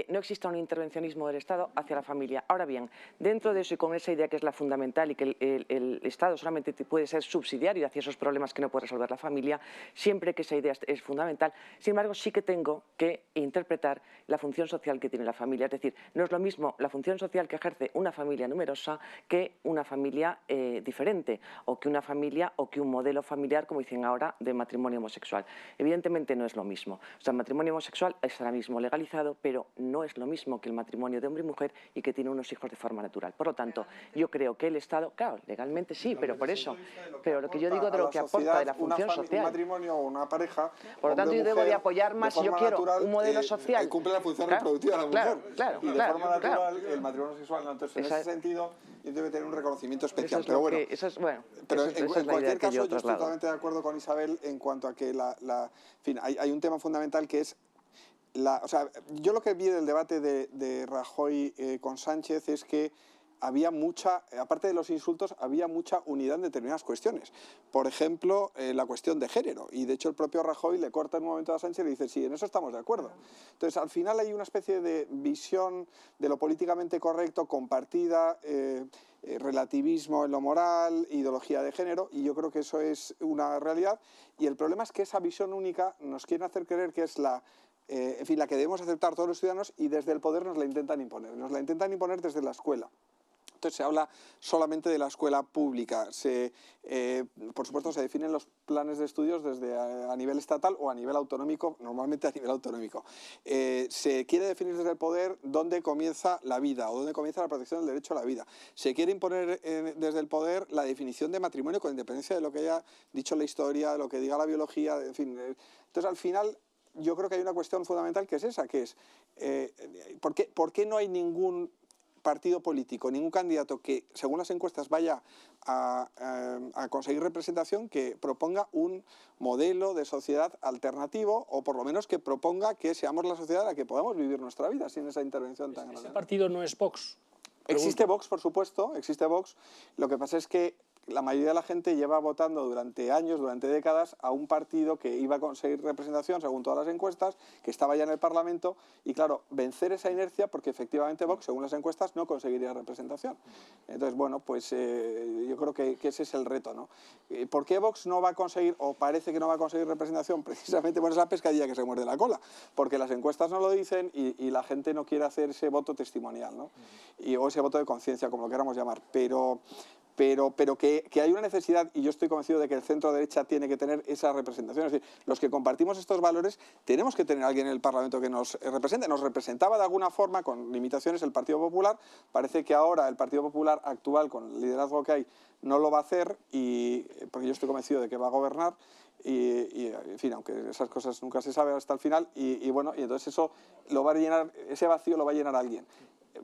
no exista un intervencionismo del Estado hacia la familia. Ahora bien, dentro de eso y con esa idea que es la fundamental y que el Estado solamente puede ser subsidiario hacia esos problemas que no puede resolver la familia, siempre que esa idea es fundamental. Sin embargo, sí que tengo que interpretar la función social que tiene la familia. Es decir, no es lo mismo la función social que ejerce una familia numerosa que una familia diferente, o que una familia o que un modelo familiar, como dicen ahora, de matrimonio homosexual. Evidentemente no es lo mismo. O sea, el matrimonio homosexual es ahora mismo legalizado, pero no es lo mismo que el matrimonio de hombre y mujer y que tiene unos hijos de forma natural. Por lo tanto, yo creo que el Estado, claro, legalmente sí, pero por eso, pero lo que yo digo de lo que aporta de la función social. Un matrimonio o una pareja. Por lo tanto, yo debo de apoyar más, si yo quiero un modelo social. Cumple la función reproductiva de la mujer. Claro, y de forma natural, el matrimonio sexual, entonces en ese sentido, debe tener un reconocimiento especial. Pero bueno, en cualquier caso, yo estoy totalmente de acuerdo con Isabel en cuanto a que en fin, hay un tema fundamental que es o sea, yo lo que vi del debate de Rajoy con Sánchez es que había mucha, aparte de los insultos, había mucha unidad en determinadas cuestiones. Por ejemplo, la cuestión de género. Y de hecho el propio Rajoy le corta en un momento a Sánchez y le dice, sí, en eso estamos de acuerdo. Entonces, al final hay una especie de visión de lo políticamente correcto, compartida, relativismo en lo moral, ideología de género, y yo creo que eso es una realidad. Y el problema es que esa visión única nos quieren hacer creer que es en fin, la que debemos aceptar todos los ciudadanos, y desde el poder nos la intentan imponer. Nos la intentan imponer desde la escuela. Entonces se habla solamente de la escuela pública. Por supuesto, se definen los planes de estudios desde a nivel estatal o a nivel autonómico, normalmente a nivel autonómico. Se quiere definir desde el poder dónde comienza la vida o dónde comienza la protección del derecho a la vida. Se quiere imponer desde el poder la definición de matrimonio con independencia de lo que haya dicho la historia, de lo que diga la biología, en fin. Entonces, al final, yo creo que hay una cuestión fundamental que es esa, que es ¿por qué no hay ningún partido político, ningún candidato que, según las encuestas, vaya a conseguir representación, que proponga un modelo de sociedad alternativo, o por lo menos que proponga que seamos la sociedad en la que podamos vivir nuestra vida sin esa intervención tan grande? ¿Ese partido no es Vox? Existe Vox, por supuesto, existe Vox. Lo que pasa es que la mayoría de la gente lleva votando durante años, durante décadas, a un partido que iba a conseguir representación, según todas las encuestas, que estaba ya en el Parlamento, y claro, vencer esa inercia, porque efectivamente Vox, según las encuestas, no conseguiría representación. Entonces, bueno, pues yo creo que ese es el reto, ¿no? ¿Por qué Vox no va a conseguir, o parece que no va a conseguir representación? Precisamente por esa pescadilla que se muerde la cola, porque las encuestas no lo dicen y la gente no quiere hacer ese voto testimonial, ¿no? O ese voto de conciencia, como lo queramos llamar, pero que hay una necesidad, y yo estoy convencido de que el centro derecha tiene que tener esa representación. Es decir, los que compartimos estos valores tenemos que tener a alguien en el Parlamento que nos represente. Nos representaba de alguna forma, con limitaciones, el Partido Popular. Parece que ahora el Partido Popular actual, con el liderazgo que hay, no lo va a hacer, porque yo estoy convencido de que va a gobernar. Y en fin, aunque esas cosas nunca se sabe hasta el final, y entonces eso lo va a llenar, ese vacío lo va a llenar alguien.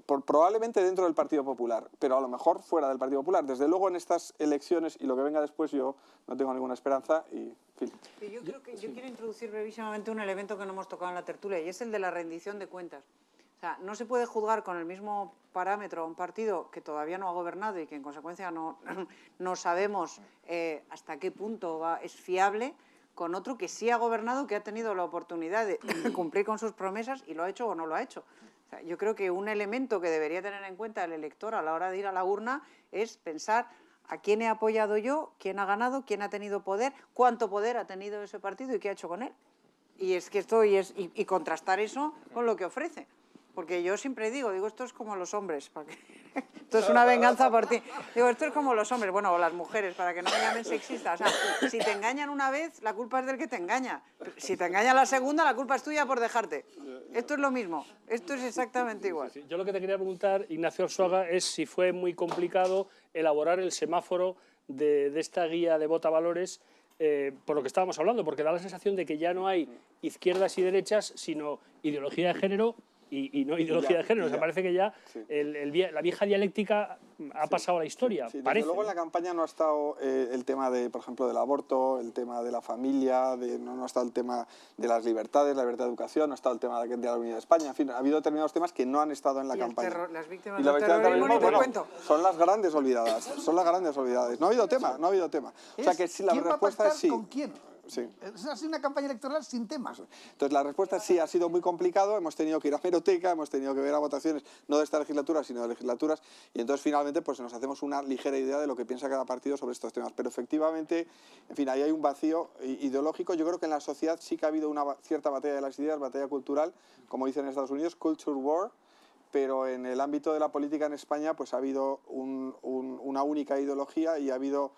Probablemente dentro del Partido Popular, pero a lo mejor fuera del Partido Popular. Desde luego, en estas elecciones y lo que venga después, yo no tengo ninguna esperanza. Yo quiero introducir brevísimamente un elemento que no hemos tocado en la tertulia, y es el de la rendición de cuentas. O sea, no se puede juzgar con el mismo parámetro a un partido que todavía no ha gobernado y que en consecuencia no sabemos hasta qué punto es fiable, con otro que sí ha gobernado, que ha tenido la oportunidad de cumplir con sus promesas y lo ha hecho o no lo ha hecho. Es sea, yo creo que un elemento que debería tener en cuenta el elector a la hora de ir a la urna es pensar a quién he apoyado yo, quién ha ganado, quién ha tenido poder, cuánto poder ha tenido ese partido y qué ha hecho con él. Y es que y contrastar eso con lo que ofrece. Porque yo siempre digo, esto es como los hombres, esto es una venganza por ti. Digo, esto es como los hombres, bueno, o las mujeres, para que no me llamen sexista. O sea, si te engañan una vez, la culpa es del que te engaña. Si te engañan la segunda, la culpa es tuya por dejarte. Esto es lo mismo, esto es exactamente igual. Yo lo que te quería preguntar, Ignacio Arzuaga, es si fue muy complicado elaborar el semáforo de esta guía de votavalores, por lo que estábamos hablando, porque da la sensación de que ya no hay izquierdas y derechas, sino ideología de género y no ideología de género. O sea, parece que ya la vieja dialéctica ha pasado a la historia. Sí, desde parece. luego en la campaña no ha estado el tema, por ejemplo, del aborto, el tema de la familia, no ha estado el tema de las libertades, la libertad de educación, no ha estado el tema de la unidad de España. En fin, ha habido determinados temas que no han estado en la campaña. Las víctimas del terrorismo, ni te cuento. Son las grandes olvidadas, No ha habido tema, no ha habido tema. O sea que sí, la respuesta es sí. ¿Con quién? Sí. Ha sido una campaña electoral sin temas. Entonces la respuesta sí ha sido muy complicado, hemos tenido que ir a hemeroteca, hemos tenido que ver a votaciones no de esta legislatura sino de legislaturas y entonces finalmente pues nos hacemos una ligera idea de lo que piensa cada partido sobre estos temas. Pero efectivamente, en fin, ahí hay un vacío ideológico. Yo creo que en la sociedad sí que ha habido una cierta batalla de las ideas, batalla cultural, como dicen en Estados Unidos, culture war, pero en el ámbito de la política en España pues ha habido una única ideología y ha habido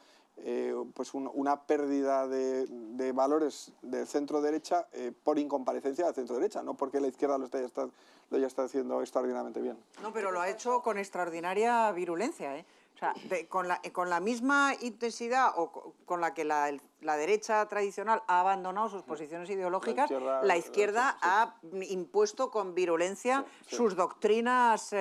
pues una pérdida de valores del centro-derecha por incomparecencia del centro-derecha, no porque la izquierda lo haya estado haciendo extraordinariamente bien. No, pero lo ha hecho con extraordinaria virulencia, ¿eh? O sea, con la misma intensidad o con la que la derecha tradicional ha abandonado sus posiciones ideológicas, la izquierda ha impuesto con virulencia sus doctrinas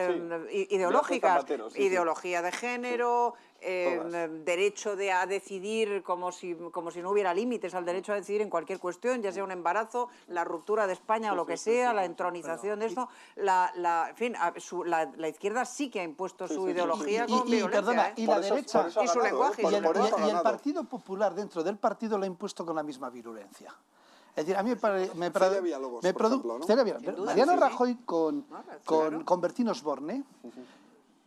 ideológicas, ideología de género, derecho a decidir como si no hubiera límites al derecho a decidir en cualquier cuestión, ya sea un embarazo, la ruptura de España o lo que sea, la entronización de esto. En fin, la izquierda sí que ha impuesto su ideología con violencia. Perdona, y la derecha y su lenguaje. Y el Partido Popular dentro del partido lo ha impuesto con la misma virulencia. Es decir, a mí me produce... Mariano Rajoy con Bertín Osborne,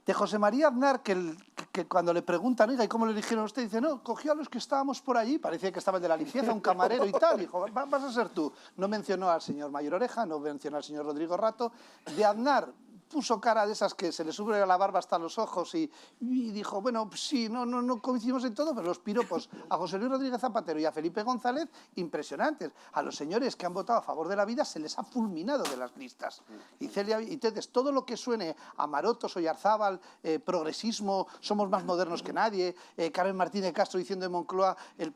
de José María Aznar, que cuando le preguntan, oiga, ¿y cómo le eligieron a usted? Dice, no, cogió a los que estábamos por allí, parecía que estaba el de la limpieza, un camarero y tal, dijo, vas a ser tú. No mencionó al señor Mayor Oreja, no mencionó al señor Rodrigo Rato. De Aznar puso cara de esas que se le sube la barba hasta los ojos y dijo, bueno, pues sí, no coincidimos en todo, pero los piropos a José Luis Rodríguez Zapatero y a Felipe González, impresionantes. A los señores que han votado a favor de la vida se les ha fulminado de las listas. Y entonces, todo lo que suene a Maroto, Oyarzábal, progresismo, somos más modernos que nadie, Carmen Martínez Castro diciendo en Moncloa, el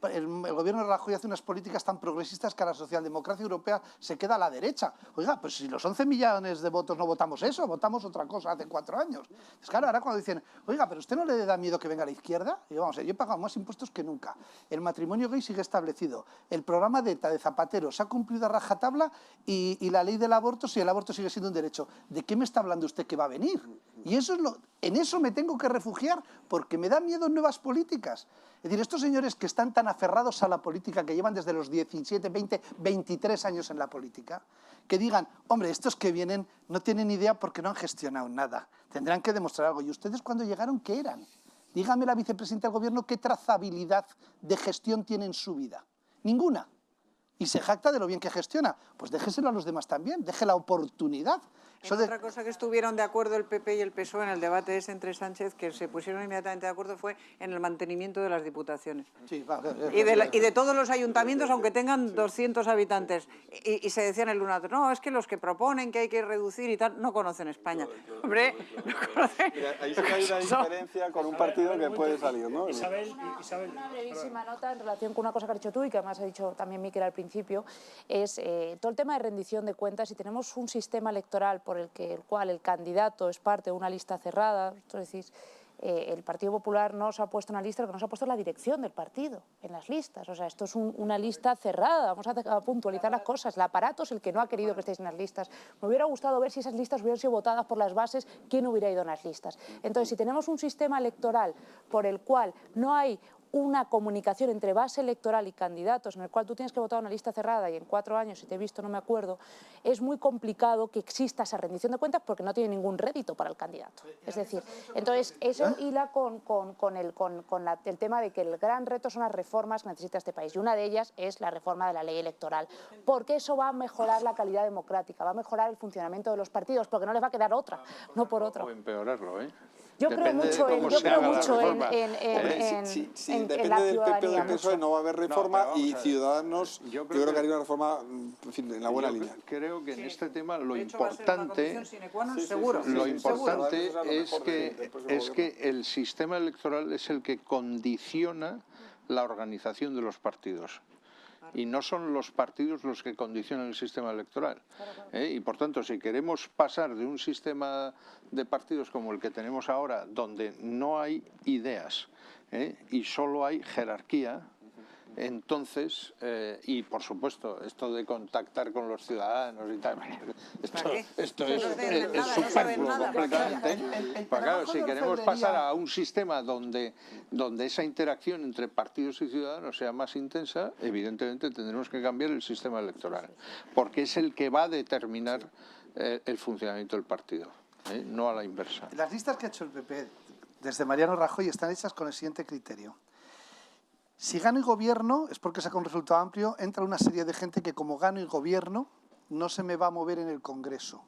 gobierno de Rajoy hace unas políticas tan progresistas que a la socialdemocracia europea se queda a la derecha. Oiga, pues si los 11 millones de votos no votamos eso, votamos otra cosa hace 4 años. Es claro, ahora cuando dicen, oiga, pero ¿usted no le da miedo que venga la izquierda? Y vamos, yo he pagado más impuestos que nunca. El matrimonio gay sigue establecido. El programa de ETA de Zapatero se ha cumplido a rajatabla y la ley del aborto, si el aborto sigue siendo un derecho. ¿De qué me está hablando usted que va a venir? Y en eso me tengo que refugiar porque me da miedo nuevas políticas. Es decir, estos señores que están tan aferrados a la política, que llevan desde los 17, 20, 23 años en la política, que digan, hombre, estos que vienen no tienen idea porque no han gestionado nada. Tendrán que demostrar algo. ¿Y ustedes cuando llegaron qué eran? Dígame la vicepresidenta del Gobierno qué trazabilidad de gestión tiene en su vida. Ninguna. Y se jacta de lo bien que gestiona. Pues déjeselo a los demás también, deje la oportunidad. Otra cosa que estuvieron de acuerdo el PP y el PSOE en el debate ese entre Sánchez, que se pusieron inmediatamente de acuerdo, fue en el mantenimiento de las diputaciones. Sí, y de todos los ayuntamientos, aunque tengan 200 habitantes. Y se decían el uno al otro, no, es que los que proponen que hay que reducir y tal, no conocen España. Hombre, no conocen. Mira, ahí sí que hay una diferencia con un partido que puede salir, ¿no? Isabel. Una brevísima nota en relación con una cosa que has dicho tú y que además ha dicho también Miquel al principio, es todo el tema de rendición de cuentas. Si tenemos un sistema electoral por el cual el candidato es parte de una lista cerrada, esto decís, el Partido Popular no se ha puesto una lista, lo que no se ha puesto es la dirección del partido en las listas. O sea, esto es una lista cerrada, vamos a puntualizar las cosas. El aparato es el que no ha querido que estéis en las listas. Me hubiera gustado ver si esas listas hubieran sido votadas por las bases, quién hubiera ido en las listas. Entonces, si tenemos un sistema electoral por el cual no hay una comunicación entre base electoral y candidatos en el cual tú tienes que votar una lista cerrada y en 4 años, si te he visto no me acuerdo, es muy complicado que exista esa rendición de cuentas porque no tiene ningún rédito para el candidato. Es decir, entonces eso hila con el tema de que el gran reto son las reformas que necesita este país y una de ellas es la reforma de la ley electoral, porque eso va a mejorar la calidad democrática, va a mejorar el funcionamiento de los partidos, porque no les va a quedar otra, no por otra. O empeorarlo, ¿eh? Yo creo mucho en depende del PP o del PSOE, no va a haber reforma y Ciudadanos, yo creo que haría una reforma en la buena línea. Creo que en este tema lo De hecho, va a ser una importante, condición sine qua non, seguro. es que el sistema electoral es el que condiciona la organización de los partidos. Y no son los partidos los que condicionan el sistema electoral. Y por tanto, si queremos pasar de un sistema de partidos como el que tenemos ahora, donde no hay ideas y solo hay jerarquía, entonces, y por supuesto, esto de contactar con los ciudadanos y tal, esto es superfluo completamente. Claro, si queremos pasar a un sistema donde esa interacción entre partidos y ciudadanos sea más intensa, evidentemente tendremos que cambiar el sistema electoral, porque es el que va a determinar el funcionamiento del partido, no a la inversa. Las listas que ha hecho el PP desde Mariano Rajoy están hechas con el siguiente criterio. Si gano el gobierno, es porque saca un resultado amplio, entra una serie de gente que como gano el gobierno no se me va a mover en el Congreso.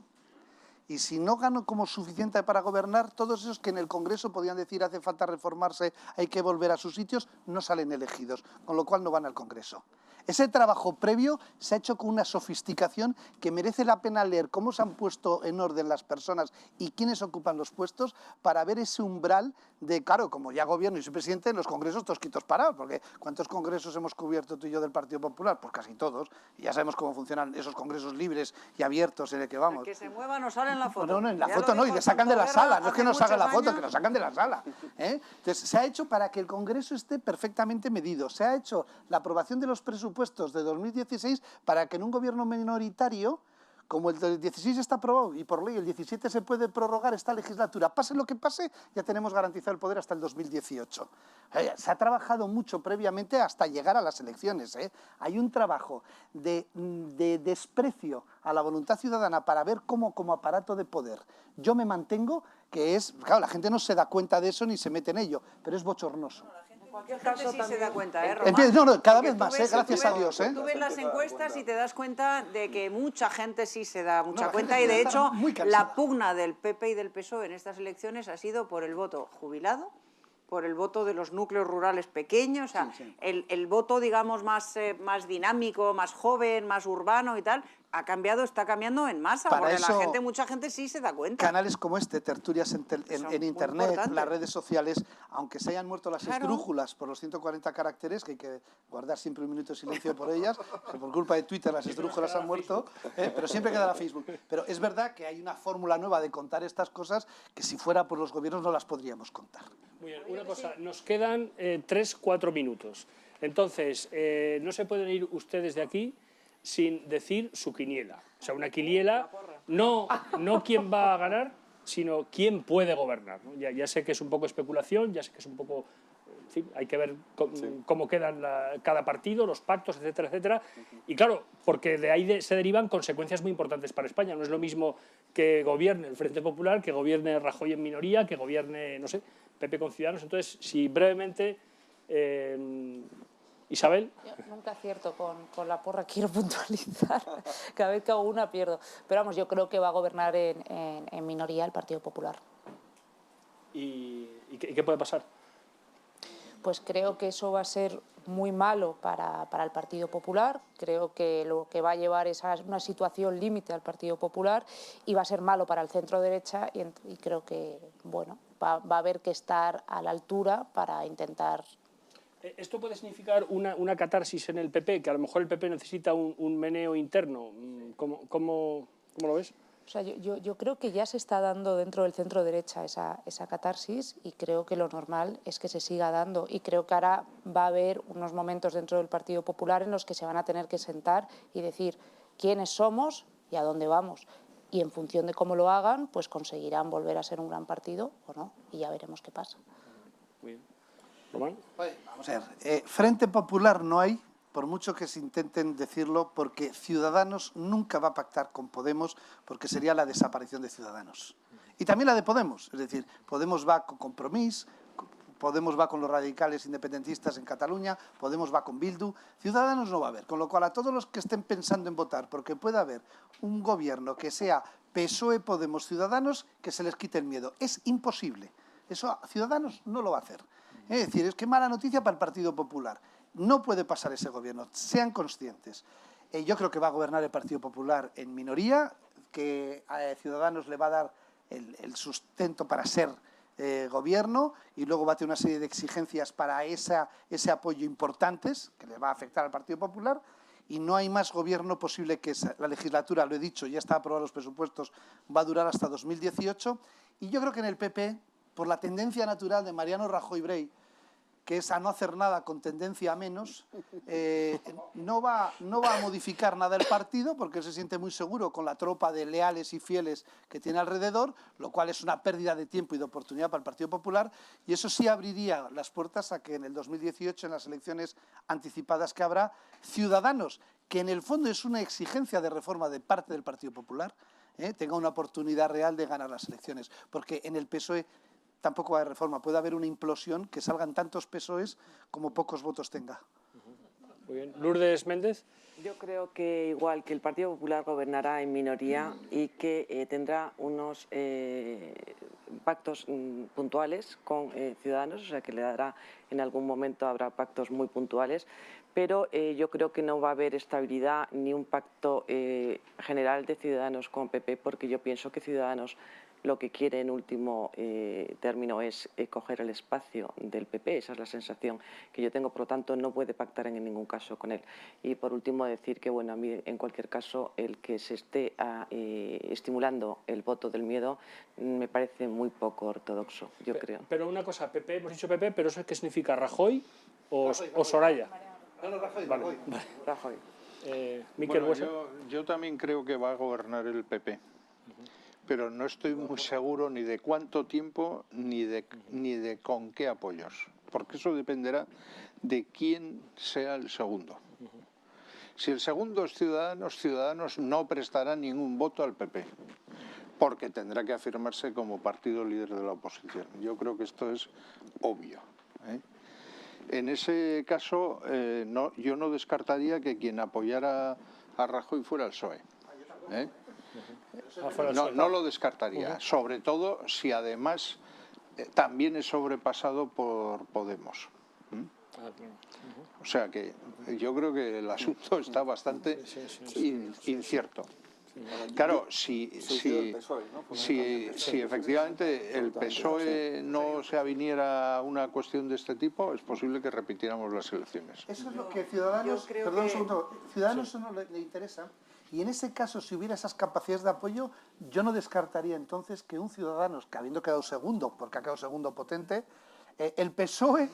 Y si no gano como suficiente para gobernar, todos esos que en el Congreso podían decir hace falta reformarse, hay que volver a sus sitios, no salen elegidos, con lo cual no van al Congreso. Ese trabajo previo se ha hecho con una sofisticación que merece la pena leer cómo se han puesto en orden las personas y quiénes ocupan los puestos para ver ese umbral de, claro, como ya gobierno y soy presidente, en los congresos todos quitos parados, porque ¿cuántos congresos hemos cubierto tú y yo del Partido Popular? Pues casi todos, y ya sabemos cómo funcionan esos congresos libres y abiertos en el que vamos. El que se mueva no sale en la foto. No, en la foto no, y le sacan de la sala, no es que nos haga la foto, que nos sacan de la sala. Entonces, se ha hecho para que el Congreso esté perfectamente medido, se ha hecho la aprobación de los presupuestos de 2016 para que en un gobierno minoritario, como el del 16 está aprobado y por ley el 17 se puede prorrogar esta legislatura, pase lo que pase, ya tenemos garantizado el poder hasta el 2018. Se ha trabajado mucho previamente hasta llegar a las elecciones. Hay un trabajo de desprecio a la voluntad ciudadana para ver cómo como aparato de poder yo me mantengo, que es, claro, la gente no se da cuenta de eso ni se mete en ello, pero es bochornoso. En cualquier caso sí se da cuenta, Román. No, cada vez más, gracias a Dios. Tú ves las encuestas y te das cuenta de que mucha gente sí se da mucha cuenta y de hecho la pugna del PP y del PSOE en estas elecciones ha sido por el voto jubilado, por el voto de los núcleos rurales pequeños, o sea, el voto, digamos, más dinámico, más joven, más urbano y tal, está cambiando en masa, porque mucha gente sí se da cuenta. Canales como este, tertulias en Internet, las redes sociales, aunque se hayan muerto las esdrújulas por los 140 caracteres, que hay que guardar siempre un minuto de silencio por ellas, que por culpa de Twitter las esdrújulas han muerto, pero siempre queda la Facebook. Pero es verdad que hay una fórmula nueva de contar estas cosas que si fuera por los gobiernos no las podríamos contar. Muy bien, una cosa, nos quedan 3-4 minutos. Entonces, no se pueden ir ustedes de aquí sin decir su quiniela. O sea, una quiniela, no quién va a ganar, sino quién puede gobernar, ¿no? Ya sé que es un poco especulación, ya sé que es un poco... En fin, hay que ver cómo quedan cada partido, los pactos, etcétera, etcétera. Y claro, porque de ahí se derivan consecuencias muy importantes para España. No es lo mismo que gobierne el Frente Popular, que gobierne Rajoy en minoría, que gobierne, no sé, PP con Ciudadanos. Entonces, si brevemente... Isabel. Yo nunca acierto con la porra, quiero puntualizar. Cada vez que hago una pierdo. Pero vamos, yo creo que va a gobernar en minoría el Partido Popular. ¿Y qué puede pasar? Pues creo que eso va a ser muy malo para el Partido Popular. Creo que lo que va a llevar es a una situación límite al Partido Popular y va a ser malo para el centro derecha y creo que, bueno, va a haber que estar a la altura para intentar... ¿Esto puede significar una catarsis en el PP, que a lo mejor el PP necesita un meneo interno? ¿Cómo lo ves? O sea, yo creo que ya se está dando dentro del centro derecha esa catarsis y creo que lo normal es que se siga dando y creo que ahora va a haber unos momentos dentro del Partido Popular en los que se van a tener que sentar y decir quiénes somos y a dónde vamos. Y en función de cómo lo hagan, pues conseguirán volver a ser un gran partido o no y ya veremos qué pasa. Muy bien. Román. Vamos a ver, Frente Popular no hay, por mucho que se intenten decirlo, porque Ciudadanos nunca va a pactar con Podemos, porque sería la desaparición de Ciudadanos. Y también la de Podemos, es decir, Podemos va con Compromís, Podemos va con los radicales independentistas en Cataluña, Podemos va con Bildu, Ciudadanos no va a haber. Con lo cual, a todos los que estén pensando en votar, porque pueda haber un gobierno que sea PSOE, Podemos, Ciudadanos, que se les quite el miedo. Es imposible. Eso Ciudadanos no lo va a hacer. Es decir, es que mala noticia para el Partido Popular. No puede pasar ese gobierno, sean conscientes. Yo creo que va a gobernar el Partido Popular en minoría, que a Ciudadanos le va a dar el sustento para ser gobierno y luego va a tener una serie de exigencias para ese apoyo importantes que le va a afectar al Partido Popular y no hay más gobierno posible que esa. La legislatura, lo he dicho, ya está aprobado los presupuestos, va a durar hasta 2018 y yo creo que en el PP, por la tendencia natural de Mariano Rajoy Brey, que es a no hacer nada con tendencia a menos, no va a modificar nada el partido porque él se siente muy seguro con la tropa de leales y fieles que tiene alrededor, lo cual es una pérdida de tiempo y de oportunidad para el Partido Popular y eso sí abriría las puertas a que en el 2018, en las elecciones anticipadas que habrá, Ciudadanos, que en el fondo es una exigencia de reforma de parte del Partido Popular, tenga una oportunidad real de ganar las elecciones, porque en el PSOE tampoco va a haber reforma. Puede haber una implosión, que salgan tantos PSOEs como pocos votos tenga. Muy bien. Lourdes Méndez. Yo creo que igual que el Partido Popular gobernará en minoría y que tendrá unos pactos puntuales con Ciudadanos, o sea que le dará, en algún momento habrá pactos muy puntuales, pero yo creo que no va a haber estabilidad ni un pacto general de Ciudadanos con PP, porque yo pienso que Ciudadanos lo que quiere en último término es coger el espacio del PP, esa es la sensación que yo tengo, por lo tanto no puede pactar en ningún caso con él. Y por último decir que bueno, a mí en cualquier caso el que se esté estimulando el voto del miedo me parece muy poco ortodoxo, yo creo. Pero una cosa, PP, hemos dicho PP, pero ¿eso qué significa? ¿Rajoy o Soraya? No, Rajoy. Vale. Rajoy. Miquel Buesa. Yo también creo que va a gobernar el PP. Pero no estoy muy seguro ni de cuánto tiempo ni de con qué apoyos, porque eso dependerá de quién sea el segundo. Si el segundo es Ciudadanos no prestará ningún voto al PP, porque tendrá que afirmarse como partido líder de la oposición. Yo creo que esto es obvio. En ese caso, yo no descartaría que quien apoyara a Rajoy fuera el PSOE. No lo descartaría, sobre todo si además también es sobrepasado por Podemos. O sea que yo creo que el asunto está bastante incierto. Claro, si efectivamente el PSOE no se aviniera a una cuestión de este tipo, es posible que repitiéramos las elecciones. Eso es lo que Ciudadanos, perdón un segundo, Ciudadanos no le interesa. Y en ese caso, si hubiera esas capacidades de apoyo, yo no descartaría entonces que un Ciudadanos, que habiendo quedado segundo, porque ha quedado segundo potente, el PSOE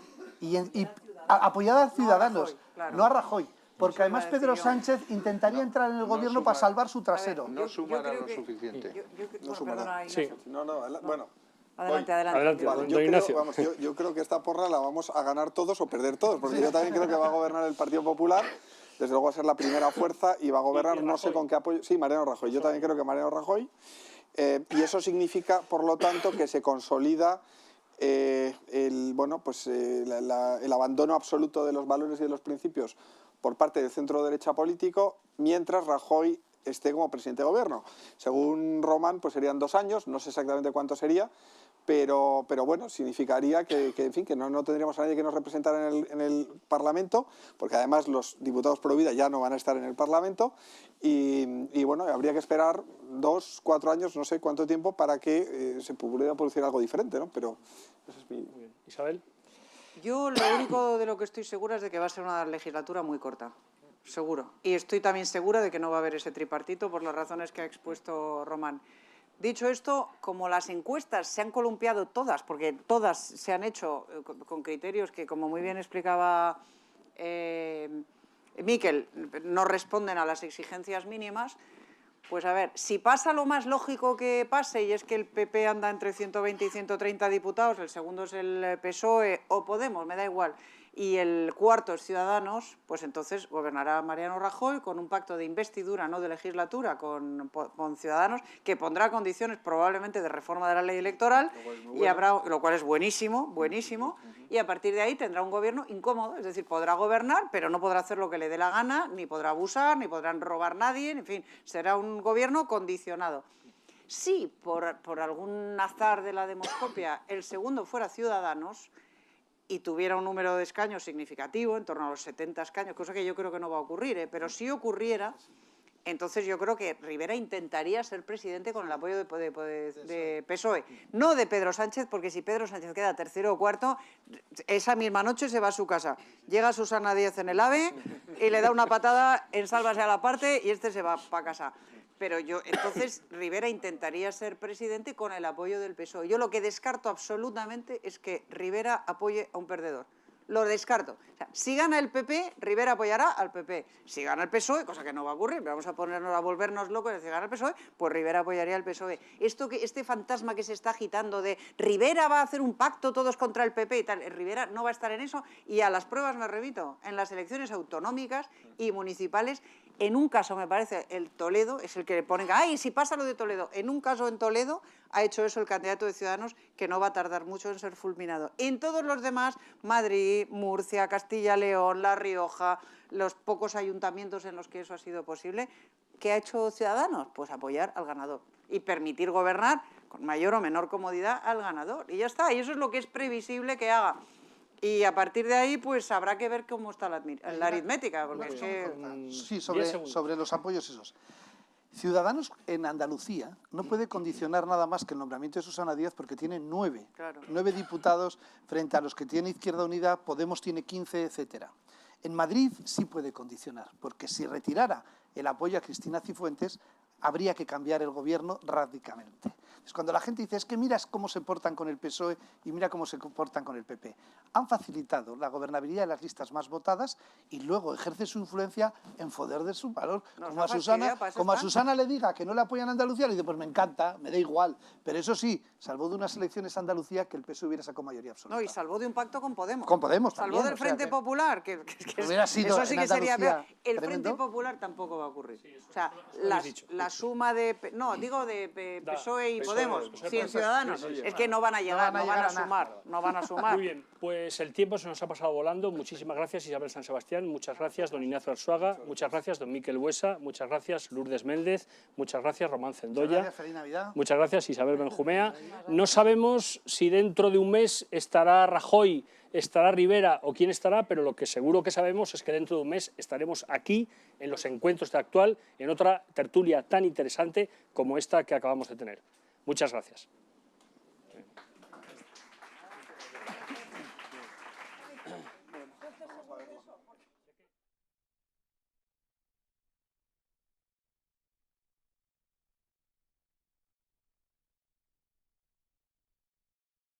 apoyada a Ciudadanos, no a Rajoy. Porque además Pedro Sánchez intentaría entrar en el gobierno para salvar su trasero. No sumará lo suficiente. No sumará. Sí. Bueno. Adelante. Vale, yo creo que esta porra la vamos a ganar todos o perder todos, porque yo también creo que va a gobernar el Partido Popular. Desde luego va a ser la primera fuerza y va a gobernar, no sé con qué apoyo. Sí, Mariano Rajoy. Yo también creo que Mariano Rajoy. Y eso significa, por lo tanto, que se consolida el abandono absoluto de los valores y de los principios por parte del centro derecha político, mientras Rajoy esté como presidente de gobierno. Según Román, pues serían 2 años, no sé exactamente cuánto sería, pero bueno, significaría que no tendríamos a nadie que nos representara en el Parlamento, porque además los diputados pro vida ya no van a estar en el Parlamento, y bueno, habría que esperar 2, 4 años, no sé cuánto tiempo, para que se pudiera producir algo diferente, ¿no? Pero eso es mi... Muy bien. Isabel. Yo lo único de lo que estoy segura es de que va a ser una legislatura muy corta, seguro. Y estoy también segura de que no va a haber ese tripartito por las razones que ha expuesto Román. Dicho esto, como las encuestas se han columpiado todas, porque todas se han hecho con criterios que, como muy bien explicaba Miquel, no responden a las exigencias mínimas, Pues a ver, si pasa lo más lógico que pase, y es que el PP anda entre 120 y 130 diputados, el segundo es el PSOE o Podemos, me da igual, y el cuarto es Ciudadanos, pues entonces gobernará Mariano Rajoy con un pacto de investidura, no de legislatura, con Ciudadanos, que pondrá condiciones probablemente de reforma de la ley electoral, y habrá, lo cual es buenísimo, buenísimo, y a partir de ahí tendrá un gobierno incómodo, es decir, podrá gobernar, pero no podrá hacer lo que le dé la gana, ni podrá abusar, ni podrán robar nadie, en fin, será un gobierno condicionado. Si por algún azar de la demoscopia el segundo fuera Ciudadanos y tuviera un número de escaños significativo, en torno a los 70 escaños, cosa que yo creo que no va a ocurrir, pero si ocurriera, entonces yo creo que Rivera intentaría ser presidente con el apoyo de PSOE, no de Pedro Sánchez, porque si Pedro Sánchez queda tercero o cuarto, esa misma noche se va a su casa. Llega Susana Díaz en el AVE y le da una patada en Sálvase a la parte y este se va para casa. Pero entonces Rivera intentaría ser presidente con el apoyo del PSOE. Yo lo que descarto absolutamente es que Rivera apoye a un perdedor. Lo descarto. O sea, si gana el PP, Rivera apoyará al PP. Si gana el PSOE, cosa que no va a ocurrir, vamos a volvernos locos, si gana el PSOE, pues Rivera apoyaría al PSOE. Este fantasma que se está agitando de Rivera va a hacer un pacto todos contra el PP y tal, Rivera no va a estar en eso, y a las pruebas me remito. En las elecciones autonómicas y municipales, en un caso me parece el Toledo es el que le ponen, ¡ay, si pasa lo de Toledo! En un caso en Toledo ha hecho eso el candidato de Ciudadanos, que no va a tardar mucho en ser fulminado. En todos los demás, Madrid, Murcia, Castilla-León, La Rioja, los pocos ayuntamientos en los que eso ha sido posible, ¿qué ha hecho Ciudadanos? Pues apoyar al ganador y permitir gobernar con mayor o menor comodidad al ganador. Y ya está, y eso es lo que es previsible que haga. Y a partir de ahí, pues habrá que ver cómo está la aritmética, porque es que... Sí, sobre los apoyos esos. Ciudadanos en Andalucía no puede condicionar nada más que el nombramiento de Susana Díaz porque tiene 9 diputados frente a los que tiene Izquierda Unida, Podemos tiene 15, etcétera. En Madrid sí puede condicionar, porque si retirara el apoyo a Cristina Cifuentes, habría que cambiar el gobierno radicalmente. Es cuando la gente dice, es que mira cómo se portan con el PSOE y mira cómo se comportan con el PP. Han facilitado la gobernabilidad de las listas más votadas y luego ejerce su influencia en poder de su valor. Como a Susana le diga que no le apoyan a Andalucía, le dice, pues me encanta, me da igual. Pero eso sí, salvó de unas elecciones a Andalucía que el PSOE hubiera sacado mayoría absoluta. No, y salvó de un pacto con Podemos. Con Podemos salvó también, del Frente Popular, que hubiera sido eso sí que sería peor. El tremendo. Frente Popular tampoco va a ocurrir. O sea, la suma de... No, digo de PSOE y Podemos, sin Ciudadanos, es que no van a llegar, no van a sumar. Muy bien, pues el tiempo se nos ha pasado volando. Muchísimas gracias, Isabel San Sebastián, muchas gracias, don Ignacio Arzuaga, muchas gracias, don Miquel Buesa, muchas gracias, Lourdes Méndez, muchas gracias, Román Cendoya, muchas gracias, feliz Navidad. Muchas gracias, Isabel Benjumea. No sabemos si dentro de un mes estará Rajoy, estará Rivera o quién estará, pero lo que seguro que sabemos es que dentro de un mes estaremos aquí, en los encuentros de Actual, en otra tertulia tan interesante como esta que acabamos de tener. Muchas gracias.